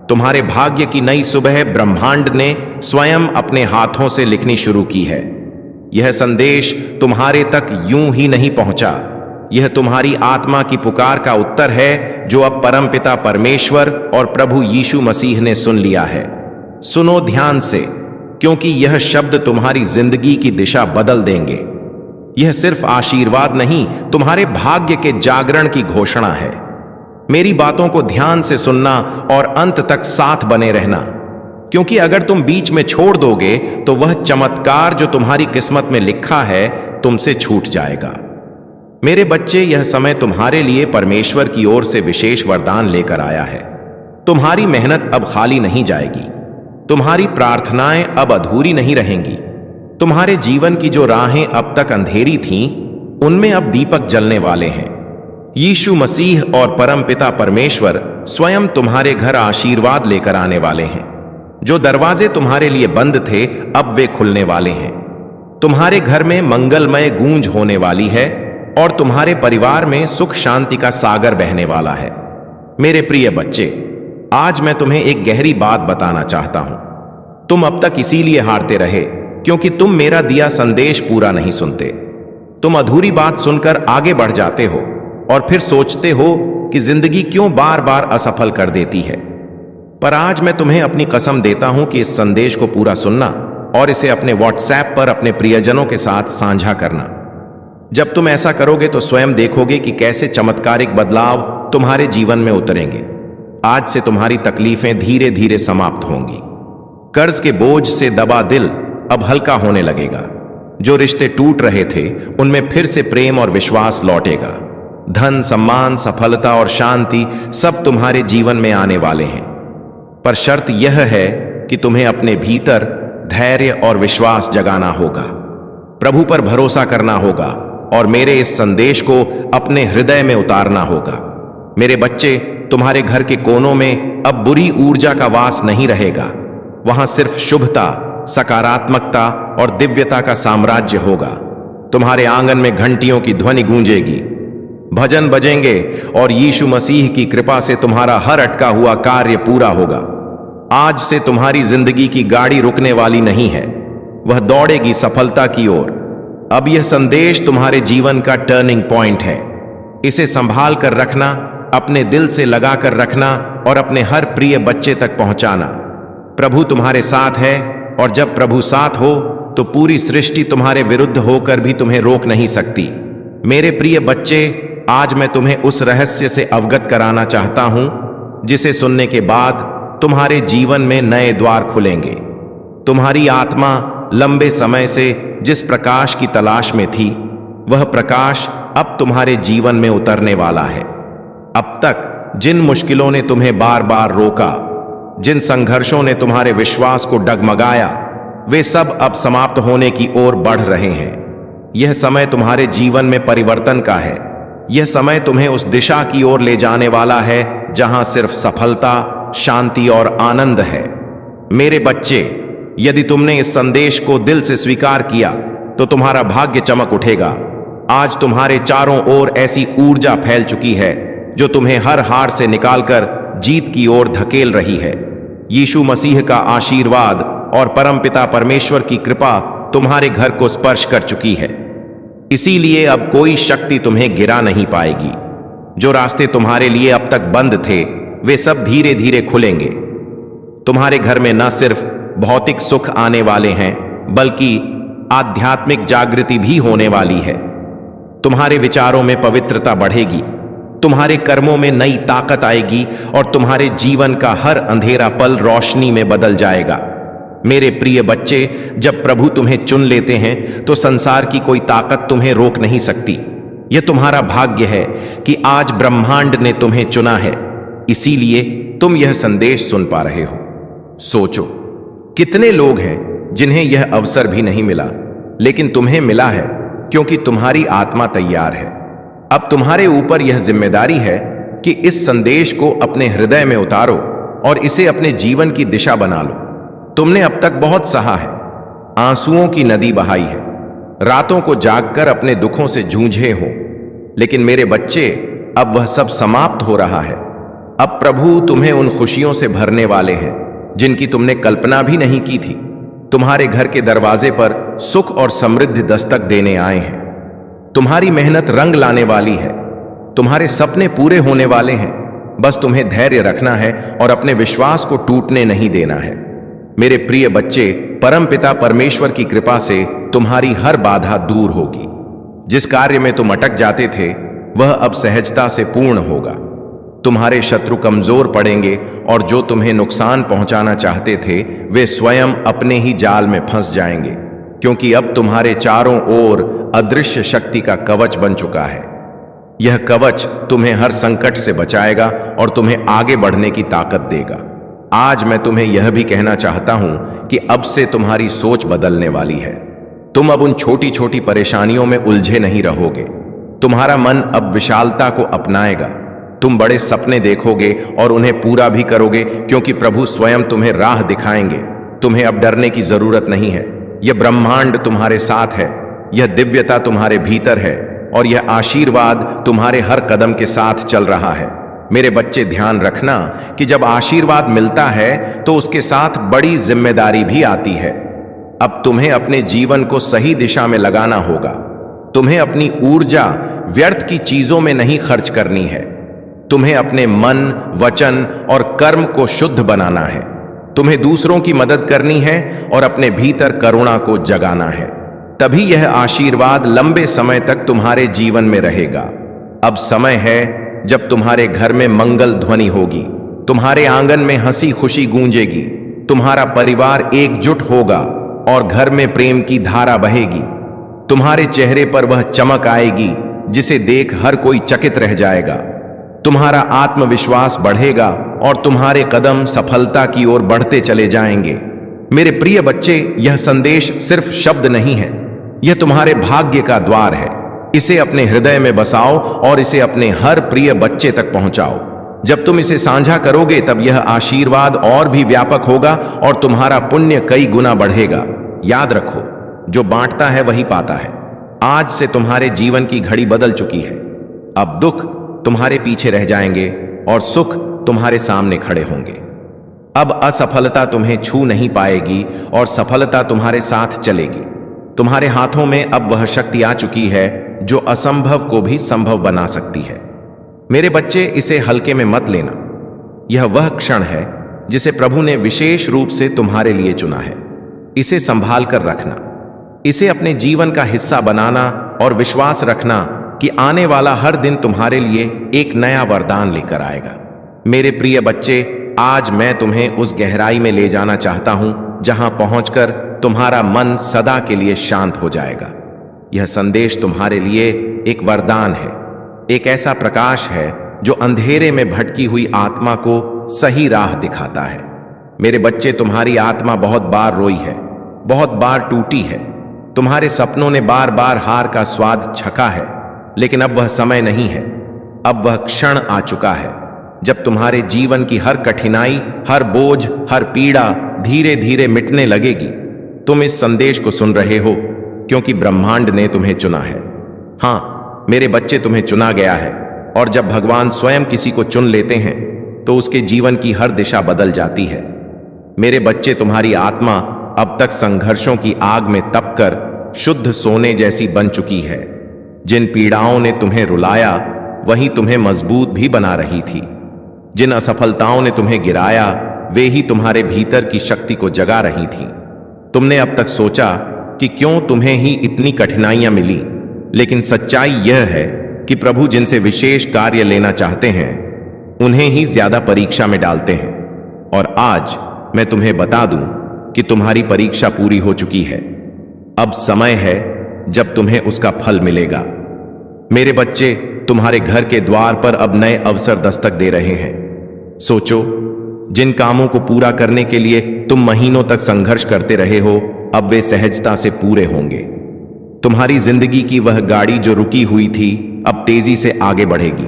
तुम्हारे भाग्य की नई सुबह ब्रह्मांड ने स्वयं अपने हाथों से लिखनी शुरू की है। यह संदेश तुम्हारे तक यूं ही नहीं पहुंचा, यह तुम्हारी आत्मा की पुकार का उत्तर है जो अब परमपिता परमेश्वर और प्रभु यीशु मसीह ने सुन लिया है। सुनो ध्यान से, क्योंकि यह शब्द तुम्हारी जिंदगी की दिशा बदल देंगे। यह सिर्फ आशीर्वाद नहीं, तुम्हारे भाग्य के जागरण की घोषणा है। मेरी बातों को ध्यान से सुनना और अंत तक साथ बने रहना, क्योंकि अगर तुम बीच में छोड़ दोगे तो वह चमत्कार जो तुम्हारी किस्मत में लिखा है तुमसे छूट जाएगा। मेरे बच्चे, यह समय तुम्हारे लिए परमेश्वर की ओर से विशेष वरदान लेकर आया है। तुम्हारी मेहनत अब खाली नहीं जाएगी, तुम्हारी प्रार्थनाएं अब अधूरी नहीं रहेंगी। तुम्हारे जीवन की जो राहें अब तक अंधेरी थीं, उनमें अब दीपक जलने वाले हैं। यीशु मसीह और परमपिता परमेश्वर स्वयं तुम्हारे घर आशीर्वाद लेकर आने वाले हैं। जो दरवाजे तुम्हारे लिए बंद थे, अब वे खुलने वाले हैं। तुम्हारे घर में मंगलमय गूंज होने वाली है और तुम्हारे परिवार में सुख शांति का सागर बहने वाला है। मेरे प्रिय बच्चे, आज मैं तुम्हें एक गहरी बात बताना चाहता हूं। तुम अब तक इसीलिए हारते रहे क्योंकि तुम मेरा दिया संदेश पूरा नहीं सुनते। तुम अधूरी बात सुनकर आगे बढ़ जाते हो और फिर सोचते हो कि जिंदगी क्यों बार बार असफल कर देती है। पर आज मैं तुम्हें अपनी कसम देता हूं कि इस संदेश को पूरा सुनना और इसे अपने व्हाट्सएप पर अपने प्रियजनों के साथ साझा करना। जब तुम ऐसा करोगे तो स्वयं देखोगे कि कैसे चमत्कारिक बदलाव तुम्हारे जीवन में उतरेंगे। आज से तुम्हारी तकलीफें धीरे धीरे समाप्त होंगी। कर्ज के बोझ से दबा दिल अब हल्का होने लगेगा। जो रिश्ते टूट रहे थे, उनमें फिर से प्रेम और विश्वास लौटेगा। धन, सम्मान, सफलता और शांति सब तुम्हारे जीवन में आने वाले हैं। पर शर्त यह है कि तुम्हें अपने भीतर धैर्य और विश्वास जगाना होगा, प्रभु पर भरोसा करना होगा और मेरे इस संदेश को अपने हृदय में उतारना होगा। मेरे बच्चे, तुम्हारे घर के कोनों में अब बुरी ऊर्जा का वास नहीं रहेगा। वहां सिर्फ शुभता, सकारात्मकता और दिव्यता का साम्राज्य होगा। तुम्हारे आंगन में घंटियों की ध्वनि गूंजेगी, भजन बजेंगे और यीशु मसीह की कृपा से तुम्हारा हर अटका हुआ कार्य पूरा होगा। आज से तुम्हारी जिंदगी की गाड़ी रुकने वाली नहीं है, वह दौड़ेगी सफलता की ओर। अब यह संदेश तुम्हारे जीवन का टर्निंग पॉइंट है। इसे संभाल कर रखना, अपने दिल से लगा कर रखना और अपने हर प्रिय बच्चे तक पहुंचाना। प्रभु तुम्हारे साथ है और जब प्रभु साथ हो तो पूरी सृष्टि तुम्हारे विरुद्ध होकर भी तुम्हें रोक नहीं सकती। मेरे प्रिय बच्चे, आज मैं तुम्हें उस रहस्य से अवगत कराना चाहता हूं जिसे सुनने के बाद तुम्हारे जीवन में नए द्वार खुलेंगे। तुम्हारी आत्मा लंबे समय से जिस प्रकाश की तलाश में थी, वह प्रकाश अब तुम्हारे जीवन में उतरने वाला है। अब तक जिन मुश्किलों ने तुम्हें बार बार रोका, जिन संघर्षों ने तुम्हारे विश्वास को डगमगाया, वे सब अब समाप्त होने की ओर बढ़ रहे हैं। यह समय तुम्हारे जीवन में परिवर्तन का है। यह समय तुम्हें उस दिशा की ओर ले जाने वाला है जहां सिर्फ सफलता, शांति और आनंद है। मेरे बच्चे, यदि तुमने इस संदेश को दिल से स्वीकार किया तो तुम्हारा भाग्य चमक उठेगा। आज तुम्हारे चारों ओर ऐसी ऊर्जा फैल चुकी है जो तुम्हें हर हार से निकालकर जीत की ओर धकेल रही है। यीशु मसीह का आशीर्वाद और परमपिता परमेश्वर की कृपा तुम्हारे घर को स्पर्श कर चुकी है। इसीलिए अब कोई शक्ति तुम्हें गिरा नहीं पाएगी। जो रास्ते तुम्हारे लिए अब तक बंद थे, वे सब धीरे धीरे खुलेंगे। तुम्हारे घर में न सिर्फ भौतिक सुख आने वाले हैं, बल्कि आध्यात्मिक जागृति भी होने वाली है। तुम्हारे विचारों में पवित्रता बढ़ेगी, तुम्हारे कर्मों में नई ताकत आएगी और तुम्हारे जीवन का हर अंधेरा पल रोशनी में बदल जाएगा। मेरे प्रिय बच्चे, जब प्रभु तुम्हें चुन लेते हैं तो संसार की कोई ताकत तुम्हें रोक नहीं सकती। यह तुम्हारा भाग्य है कि आज ब्रह्मांड ने तुम्हें चुना है, इसीलिए तुम यह संदेश सुन पा रहे हो। सोचो, कितने लोग हैं जिन्हें यह अवसर भी नहीं मिला, लेकिन तुम्हें मिला है क्योंकि तुम्हारी आत्मा तैयार है। अब तुम्हारे ऊपर यह जिम्मेदारी है कि इस संदेश को अपने हृदय में उतारो और इसे अपने जीवन की दिशा बना लो। तुमने अब तक बहुत सहा है, आंसुओं की नदी बहाई है, रातों को जागकर अपने दुखों से जूझे हो, लेकिन मेरे बच्चे, अब वह सब समाप्त हो रहा है। अब प्रभु तुम्हें उन खुशियों से भरने वाले हैं जिनकी तुमने कल्पना भी नहीं की थी। तुम्हारे घर के दरवाजे पर सुख और समृद्धि दस्तक देने आए हैं। तुम्हारी मेहनत रंग लाने वाली है, तुम्हारे सपने पूरे होने वाले हैं। बस तुम्हें धैर्य रखना है और अपने विश्वास को टूटने नहीं देना है। मेरे प्रिय बच्चे, परमपिता परमेश्वर की कृपा से तुम्हारी हर बाधा दूर होगी। जिस कार्य में तुम अटक जाते थे, वह अब सहजता से पूर्ण होगा। तुम्हारे शत्रु कमजोर पड़ेंगे और जो तुम्हें नुकसान पहुंचाना चाहते थे, वे स्वयं अपने ही जाल में फंस जाएंगे, क्योंकि अब तुम्हारे चारों ओर अदृश्य शक्ति का कवच बन चुका है। यह कवच तुम्हें हर संकट से बचाएगा और तुम्हें आगे बढ़ने की ताकत देगा। आज मैं तुम्हें यह भी कहना चाहता हूं कि अब से तुम्हारी सोच बदलने वाली है। तुम अब उन छोटी छोटी परेशानियों में उलझे नहीं रहोगे। तुम्हारा मन अब विशालता को अपनाएगा। तुम बड़े सपने देखोगे और उन्हें पूरा भी करोगे, क्योंकि प्रभु स्वयं तुम्हें राह दिखाएंगे। तुम्हें अब डरने की जरूरत नहीं है। यह ब्रह्मांड तुम्हारे साथ है, यह दिव्यता तुम्हारे भीतर है और यह आशीर्वाद तुम्हारे हर कदम के साथ चल रहा है। मेरे बच्चे, ध्यान रखना कि जब आशीर्वाद मिलता है तो उसके साथ बड़ी जिम्मेदारी भी आती है। अब तुम्हें अपने जीवन को सही दिशा में लगाना होगा। तुम्हें अपनी ऊर्जा व्यर्थ की चीजों में नहीं खर्च करनी है। तुम्हें अपने मन, वचन और कर्म को शुद्ध बनाना है। तुम्हें दूसरों की मदद करनी है और अपने भीतर करुणा को जगाना है। तभी यह आशीर्वाद लंबे समय तक तुम्हारे जीवन में रहेगा। अब समय है जब तुम्हारे घर में मंगल ध्वनि होगी, तुम्हारे आंगन में हंसी खुशी गूंजेगी, तुम्हारा परिवार एकजुट होगा और घर में प्रेम की धारा बहेगी। तुम्हारे चेहरे पर वह चमक आएगी जिसे देख हर कोई चकित रह जाएगा। तुम्हारा आत्मविश्वास बढ़ेगा और तुम्हारे कदम सफलता की ओर बढ़ते चले जाएंगे। मेरे प्रिय बच्चे, यह संदेश सिर्फ शब्द नहीं है, यह तुम्हारे भाग्य का द्वार है। इसे अपने हृदय में बसाओ और इसे अपने हर प्रिय बच्चे तक पहुंचाओ। जब तुम इसे साझा करोगे, तब यह आशीर्वाद और भी व्यापक होगा और तुम्हारा पुण्य कई गुना बढ़ेगा। याद रखो, जो बांटता है वही पाता है। आज से तुम्हारे जीवन की घड़ी बदल चुकी है। अब दुख तुम्हारे पीछे रह जाएंगे और सुख तुम्हारे सामने खड़े होंगे। अब असफलता तुम्हें छू नहीं पाएगी और सफलता तुम्हारे साथ चलेगी। तुम्हारे हाथों में अब वह शक्ति आ चुकी है जो असंभव को भी संभव बना सकती है। मेरे बच्चे, इसे हल्के में मत लेना। यह वह क्षण है जिसे प्रभु ने विशेष रूप से तुम्हारे लिए चुना है। इसे संभाल कर रखना, इसे अपने जीवन का हिस्सा बनाना और विश्वास रखना कि आने वाला हर दिन तुम्हारे लिए एक नया वरदान लेकर आएगा। मेरे प्रिय बच्चे, आज मैं तुम्हें उस गहराई में ले जाना चाहता हूं जहां पहुंचकर तुम्हारा मन सदा के लिए शांत हो जाएगा। यह संदेश तुम्हारे लिए एक वरदान है, एक ऐसा प्रकाश है जो अंधेरे में भटकी हुई आत्मा को सही राह दिखाता है। मेरे बच्चे, तुम्हारी आत्मा बहुत बार रोई है, बहुत बार टूटी है। तुम्हारे सपनों ने बार बार हार का स्वाद चखा है, लेकिन अब वह समय नहीं है। अब वह क्षण आ चुका है जब तुम्हारे जीवन की हर कठिनाई, हर बोझ, हर पीड़ा धीरे धीरे मिटने लगेगी। तुम इस संदेश को सुन रहे हो क्योंकि ब्रह्मांड ने तुम्हें चुना है। हां मेरे बच्चे, तुम्हें चुना गया है, और जब भगवान स्वयं किसी को चुन लेते हैं तो उसके जीवन की हर दिशा बदल जाती है। मेरे बच्चे, तुम्हारी आत्मा अब तक संघर्षों की आग में तपकर शुद्ध सोने जैसी बन चुकी है। जिन पीड़ाओं ने तुम्हें रुलाया वही तुम्हें मजबूत भी बना रही थी। जिन असफलताओं ने तुम्हें गिराया वे ही तुम्हारे भीतर की शक्ति को जगा रही थी। तुमने अब तक सोचा कि क्यों तुम्हें ही इतनी कठिनाइयां मिली, लेकिन सच्चाई यह है कि प्रभु जिनसे विशेष कार्य लेना चाहते हैं उन्हें ही ज्यादा परीक्षा में डालते हैं। और आज मैं तुम्हें बता दूं कि तुम्हारी परीक्षा पूरी हो चुकी है। अब समय है जब तुम्हें उसका फल मिलेगा। मेरे बच्चे, तुम्हारे घर के द्वार पर अब नए अवसर दस्तक दे रहे हैं। सोचो, जिन कामों को पूरा करने के लिए तुम महीनों तक संघर्ष करते रहे हो, अब वे सहजता से पूरे होंगे। तुम्हारी जिंदगी की वह गाड़ी जो रुकी हुई थी अब तेजी से आगे बढ़ेगी।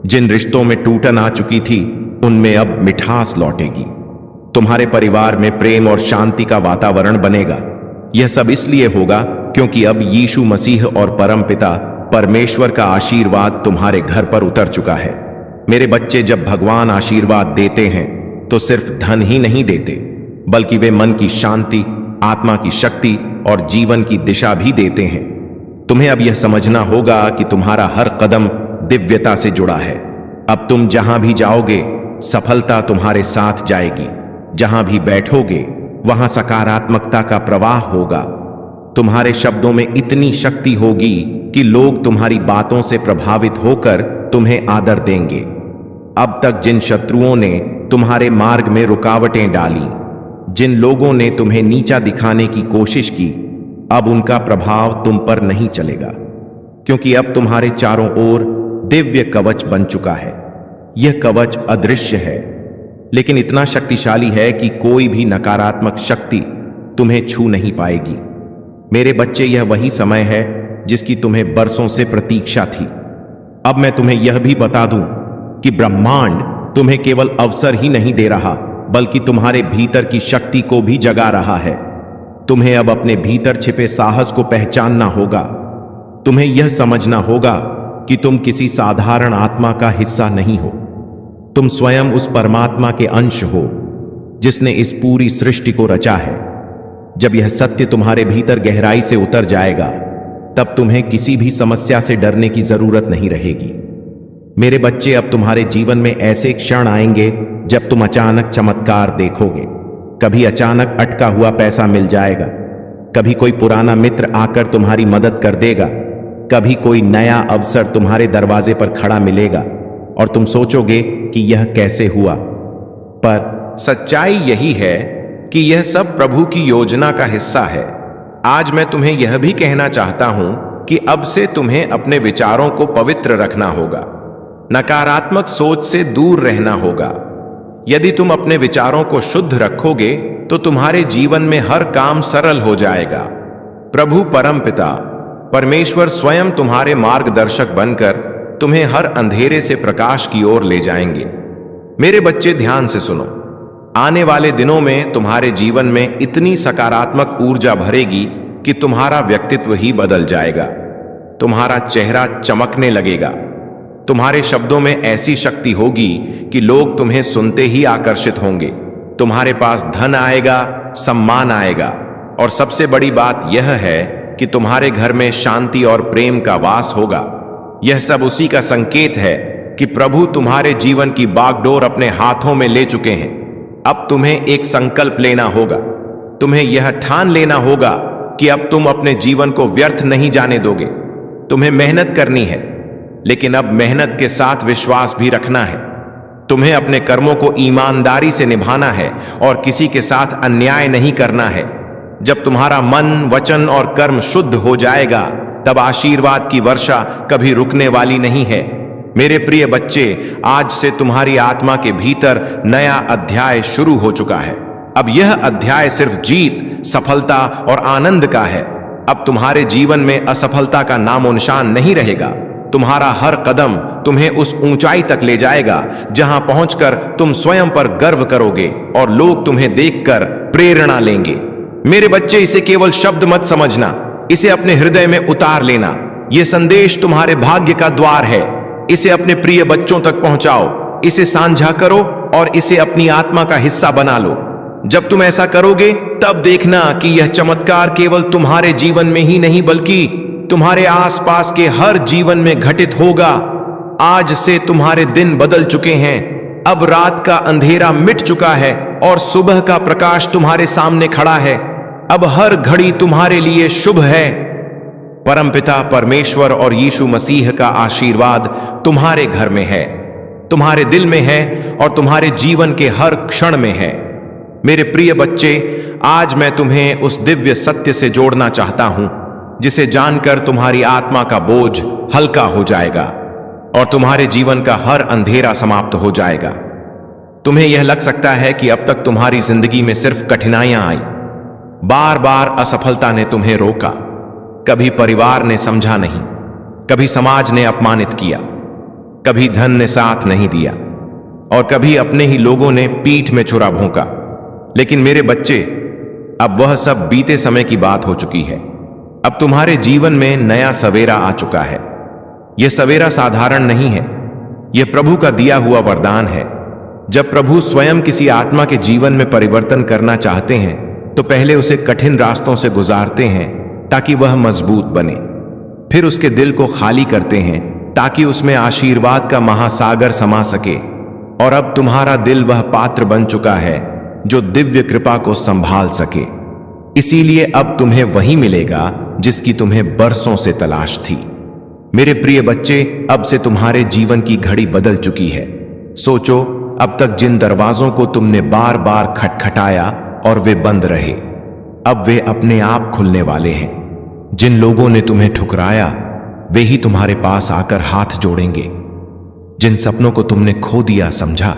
जिन रिश्तों में टूटन आ चुकी थी उनमें अब मिठास लौटेगी। तुम्हारे परिवार में प्रेम और शांति का वातावरण बनेगा। यह सब इसलिए होगा क्योंकि अब यीशु मसीह और परमपिता परमेश्वर का आशीर्वाद तुम्हारे घर पर उतर चुका है। मेरे बच्चे, जब भगवान आशीर्वाद देते हैं तो सिर्फ धन ही नहीं देते, बल्कि वे मन की शांति, आत्मा की शक्ति और जीवन की दिशा भी देते हैं। तुम्हें अब यह समझना होगा कि तुम्हारा हर कदम दिव्यता से जुड़ा है। अब तुम जहां भी जाओगे सफलता तुम्हारे साथ जाएगी। जहां भी बैठोगे वहां सकारात्मकता का प्रवाह होगा। तुम्हारे शब्दों में इतनी शक्ति होगी कि लोग तुम्हारी बातों से प्रभावित होकर तुम्हें आदर देंगे। अब तक जिन शत्रुओं ने तुम्हारे मार्ग में रुकावटें डाली, जिन लोगों ने तुम्हें नीचा दिखाने की कोशिश की, अब उनका प्रभाव तुम पर नहीं चलेगा, क्योंकि अब तुम्हारे चारों ओर दिव्य कवच बन चुका है। यह कवच अदृश्य है, लेकिन इतना शक्तिशाली है कि कोई भी नकारात्मक शक्ति तुम्हें छू नहीं पाएगी। मेरे बच्चे, यह वही समय है जिसकी तुम्हें बरसों से प्रतीक्षा थी। अब मैं तुम्हें यह भी बता दूं कि ब्रह्मांड तुम्हें केवल अवसर ही नहीं दे रहा, बल्कि तुम्हारे भीतर की शक्ति को भी जगा रहा है। तुम्हें अब अपने भीतर छिपे साहस को पहचानना होगा। तुम्हें यह समझना होगा कि तुम किसी साधारण आत्मा का हिस्सा नहीं हो। तुम स्वयं उस परमात्मा के अंश हो जिसने इस पूरी सृष्टि को रचा है। जब यह सत्य तुम्हारे भीतर गहराई से उतर जाएगा, तब तुम्हें किसी भी समस्या से डरने की जरूरत नहीं रहेगी। मेरे बच्चे, अब तुम्हारे जीवन में ऐसे क्षण आएंगे जब तुम अचानक चमत्कार देखोगे। कभी अचानक अटका हुआ पैसा मिल जाएगा, कभी कोई पुराना मित्र आकर तुम्हारी मदद कर देगा, कभी कोई नया अवसर तुम्हारे दरवाजे पर खड़ा मिलेगा और तुम सोचोगे कि यह कैसे हुआ। पर सच्चाई यही है कि यह सब प्रभु की योजना का हिस्सा है। आज मैं तुम्हें यह भी कहना चाहता हूं कि अब से तुम्हें अपने विचारों को पवित्र रखना होगा, नकारात्मक सोच से दूर रहना होगा। यदि तुम अपने विचारों को शुद्ध रखोगे तो तुम्हारे जीवन में हर काम सरल हो जाएगा। प्रभु परमपिता परमेश्वर स्वयं तुम्हारे मार्गदर्शक बनकर तुम्हें हर अंधेरे से प्रकाश की ओर ले जाएंगे। मेरे बच्चे, ध्यान से सुनो। आने वाले दिनों में तुम्हारे जीवन में इतनी सकारात्मक ऊर्जा भरेगी कि तुम्हारा व्यक्तित्व ही बदल जाएगा। तुम्हारा चेहरा चमकने लगेगा। तुम्हारे शब्दों में ऐसी शक्ति होगी कि लोग तुम्हें सुनते ही आकर्षित होंगे। तुम्हारे पास धन आएगा, सम्मान आएगा, और सबसे बड़ी बात यह है कि तुम्हारे घर में शांति और प्रेम का वास होगा। यह सब उसी का संकेत है कि प्रभु तुम्हारे जीवन की बागडोर अपने हाथों में ले चुके हैं। अब तुम्हें एक संकल्प लेना होगा। तुम्हें यह ठान लेना होगा कि अब तुम अपने जीवन को व्यर्थ नहीं जाने दोगे। तुम्हें मेहनत करनी है, लेकिन अब मेहनत के साथ विश्वास भी रखना है। तुम्हें अपने कर्मों को ईमानदारी से निभाना है और किसी के साथ अन्याय नहीं करना है। जब तुम्हारा मन, वचन और कर्म शुद्ध हो जाएगा, तब आशीर्वाद की वर्षा कभी रुकने वाली नहीं है। मेरे प्रिय बच्चे, आज से तुम्हारी आत्मा के भीतर नया अध्याय शुरू हो चुका है। अब यह अध्याय सिर्फ जीत, सफलता और आनंद का है। अब तुम्हारे जीवन में असफलता का नामो निशान नहीं रहेगा। तुम्हारा हर कदम तुम्हें उस ऊंचाई तक ले जाएगा जहां पहुंचकर तुम स्वयं पर गर्व करोगे और लोग तुम्हें देखकर प्रेरणा लेंगे। मेरे बच्चे, इसे केवल शब्द मत समझना, इसे अपने हृदय में उतार लेना। यह संदेश तुम्हारे भाग्य का द्वार है। इसे अपने प्रिय बच्चों तक पहुंचाओ, इसे साझा करो और इसे अपनी आत्मा का हिस्सा बना लो। जब तुम ऐसा करोगे, तब देखना कि यह चमत्कार केवल तुम्हारे जीवन में ही नहीं बल्कि तुम्हारे आसपास के हर जीवन में घटित होगा। आज से तुम्हारे दिन बदल चुके हैं। अब रात का अंधेरा मिट चुका है और सुबह का प्रकाश तुम्हारे सामने खड़ा है। अब हर घड़ी तुम्हारे लिए शुभ है। परमपिता परमेश्वर और यीशु मसीह का आशीर्वाद तुम्हारे घर में है, तुम्हारे दिल में है और तुम्हारे जीवन के हर क्षण में है। मेरे प्रिय बच्चे, आज मैं तुम्हें उस दिव्य सत्य से जोड़ना चाहता हूं जिसे जानकर तुम्हारी आत्मा का बोझ हल्का हो जाएगा और तुम्हारे जीवन का हर अंधेरा समाप्त हो जाएगा। तुम्हें यह लग सकता है कि अब तक तुम्हारी जिंदगी में सिर्फ कठिनाइयां आई, बार बार असफलता ने तुम्हें रोका, कभी परिवार ने समझा नहीं, कभी समाज ने अपमानित किया, कभी धन ने साथ नहीं दिया और कभी अपने ही लोगों ने पीठ में छुरा भोंका। लेकिन मेरे बच्चे, अब वह सब बीते समय की बात हो चुकी है। अब तुम्हारे जीवन में नया सवेरा आ चुका है। यह सवेरा साधारण नहीं है, यह प्रभु का दिया हुआ वरदान है। जब प्रभु स्वयं किसी आत्मा के जीवन में परिवर्तन करना चाहते हैं तो पहले उसे कठिन रास्तों से गुजारते हैं ताकि वह मजबूत बने। फिर उसके दिल को खाली करते हैं ताकि उसमें आशीर्वाद का महासागर समा सके। और अब तुम्हारा दिल वह पात्र बन चुका है जो दिव्य कृपा को संभाल सके। इसीलिए अब तुम्हें वही मिलेगा जिसकी तुम्हें बरसों से तलाश थी। मेरे प्रिय बच्चे, अब से तुम्हारे जीवन की घड़ी बदल चुकी है। सोचो, अब तक जिन दरवाजों को तुमने बार बार खटखटाया और वे बंद रहे, अब वे अपने आप खुलने वाले हैं। जिन लोगों ने तुम्हें ठुकराया, वे ही तुम्हारे पास आकर हाथ जोड़ेंगे। जिन सपनों को तुमने खो दिया समझा,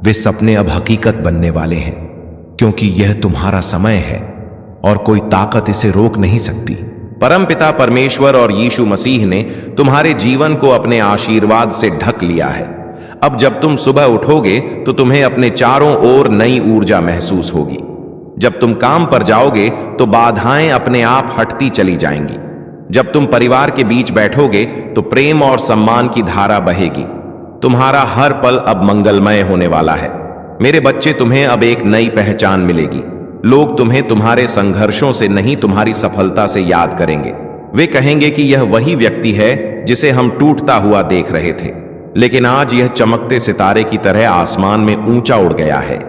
वे सपने अब हकीकत बनने वाले हैं, क्योंकि यह तुम्हारा समय है और कोई ताकत इसे रोक नहीं सकती। परमपिता परमेश्वर और यीशु मसीह ने तुम्हारे जीवन को अपने आशीर्वाद से ढक लिया है। अब जब तुम सुबह उठोगे तो तुम्हें अपने चारों ओर नई ऊर्जा महसूस होगी। जब तुम काम पर जाओगे तो बाधाएं अपने आप हटती चली जाएंगी। जब तुम परिवार के बीच बैठोगे तो प्रेम और सम्मान की धारा बहेगी। तुम्हारा हर पल अब मंगलमय होने वाला है। मेरे बच्चे, तुम्हें अब एक नई पहचान मिलेगी। लोग तुम्हें तुम्हारे संघर्षों से नहीं, तुम्हारी सफलता से याद करेंगे। वे कहेंगे कि यह वही व्यक्ति है जिसे हम टूटता हुआ देख रहे थे, लेकिन आज यह चमकते सितारे की तरह आसमान में ऊंचा उड़ गया है।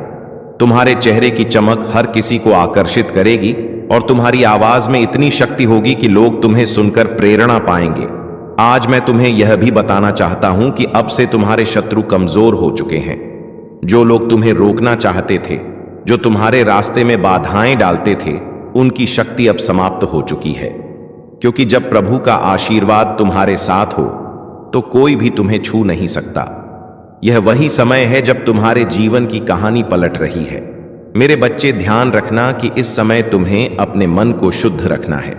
तुम्हारे चेहरे की चमक हर किसी को आकर्षित करेगी और तुम्हारी आवाज में इतनी शक्ति होगी कि लोग तुम्हें सुनकर प्रेरणा पाएंगे। आज मैं तुम्हें यह भी बताना चाहता हूं कि अब से तुम्हारे शत्रु कमजोर हो चुके हैं। जो लोग तुम्हें रोकना चाहते थे, जो तुम्हारे रास्ते में बाधाएं डालते थे, उनकी शक्ति अब समाप्त हो चुकी है। क्योंकि जब प्रभु का आशीर्वाद तुम्हारे साथ हो तो कोई भी तुम्हें छू नहीं सकता। यह वही समय है जब तुम्हारे जीवन की कहानी पलट रही है। मेरे बच्चे, ध्यान रखना कि इस समय तुम्हें अपने मन को शुद्ध रखना है।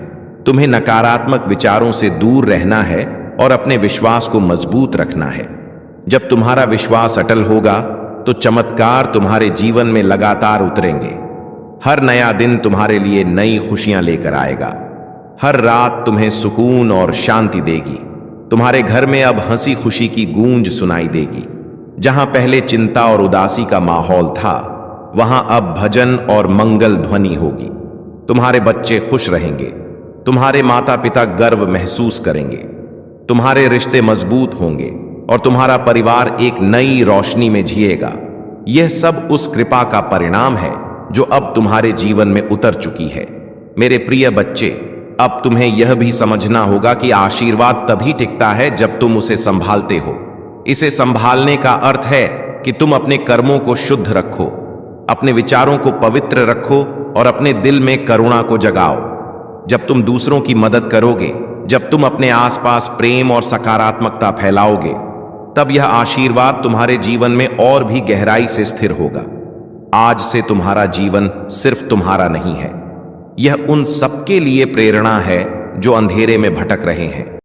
तुम्हें नकारात्मक विचारों से दूर रहना है और अपने विश्वास को मजबूत रखना है। जब तुम्हारा विश्वास अटल होगा तो चमत्कार तुम्हारे जीवन में लगातार उतरेंगे। हर नया दिन तुम्हारे लिए नई खुशियां लेकर आएगा। हर रात तुम्हें सुकून और शांति देगी। तुम्हारे घर में अब हंसी खुशी की गूंज सुनाई देगी। जहां पहले चिंता और उदासी का माहौल था, वहां अब भजन और मंगल ध्वनि होगी। तुम्हारे बच्चे खुश रहेंगे, तुम्हारे माता पिता गर्व महसूस करेंगे, तुम्हारे रिश्ते मजबूत होंगे और तुम्हारा परिवार एक नई रोशनी में जिएगा। यह सब उस कृपा का परिणाम है जो अब तुम्हारे जीवन में उतर चुकी है। मेरे प्रिय बच्चे, अब तुम्हें यह भी समझना होगा कि आशीर्वाद तभी टिकता है जब तुम उसे संभालते हो। इसे संभालने का अर्थ है कि तुम अपने कर्मों को शुद्ध रखो, अपने विचारों को पवित्र रखो और अपने दिल में करुणा को जगाओ। जब तुम दूसरों की मदद करोगे, जब तुम अपने आसपास प्रेम और सकारात्मकता फैलाओगे, तब यह आशीर्वाद तुम्हारे जीवन में और भी गहराई से स्थिर होगा। आज से तुम्हारा जीवन सिर्फ तुम्हारा नहीं है, यह उन सबके लिए प्रेरणा है जो अंधेरे में भटक रहे हैं।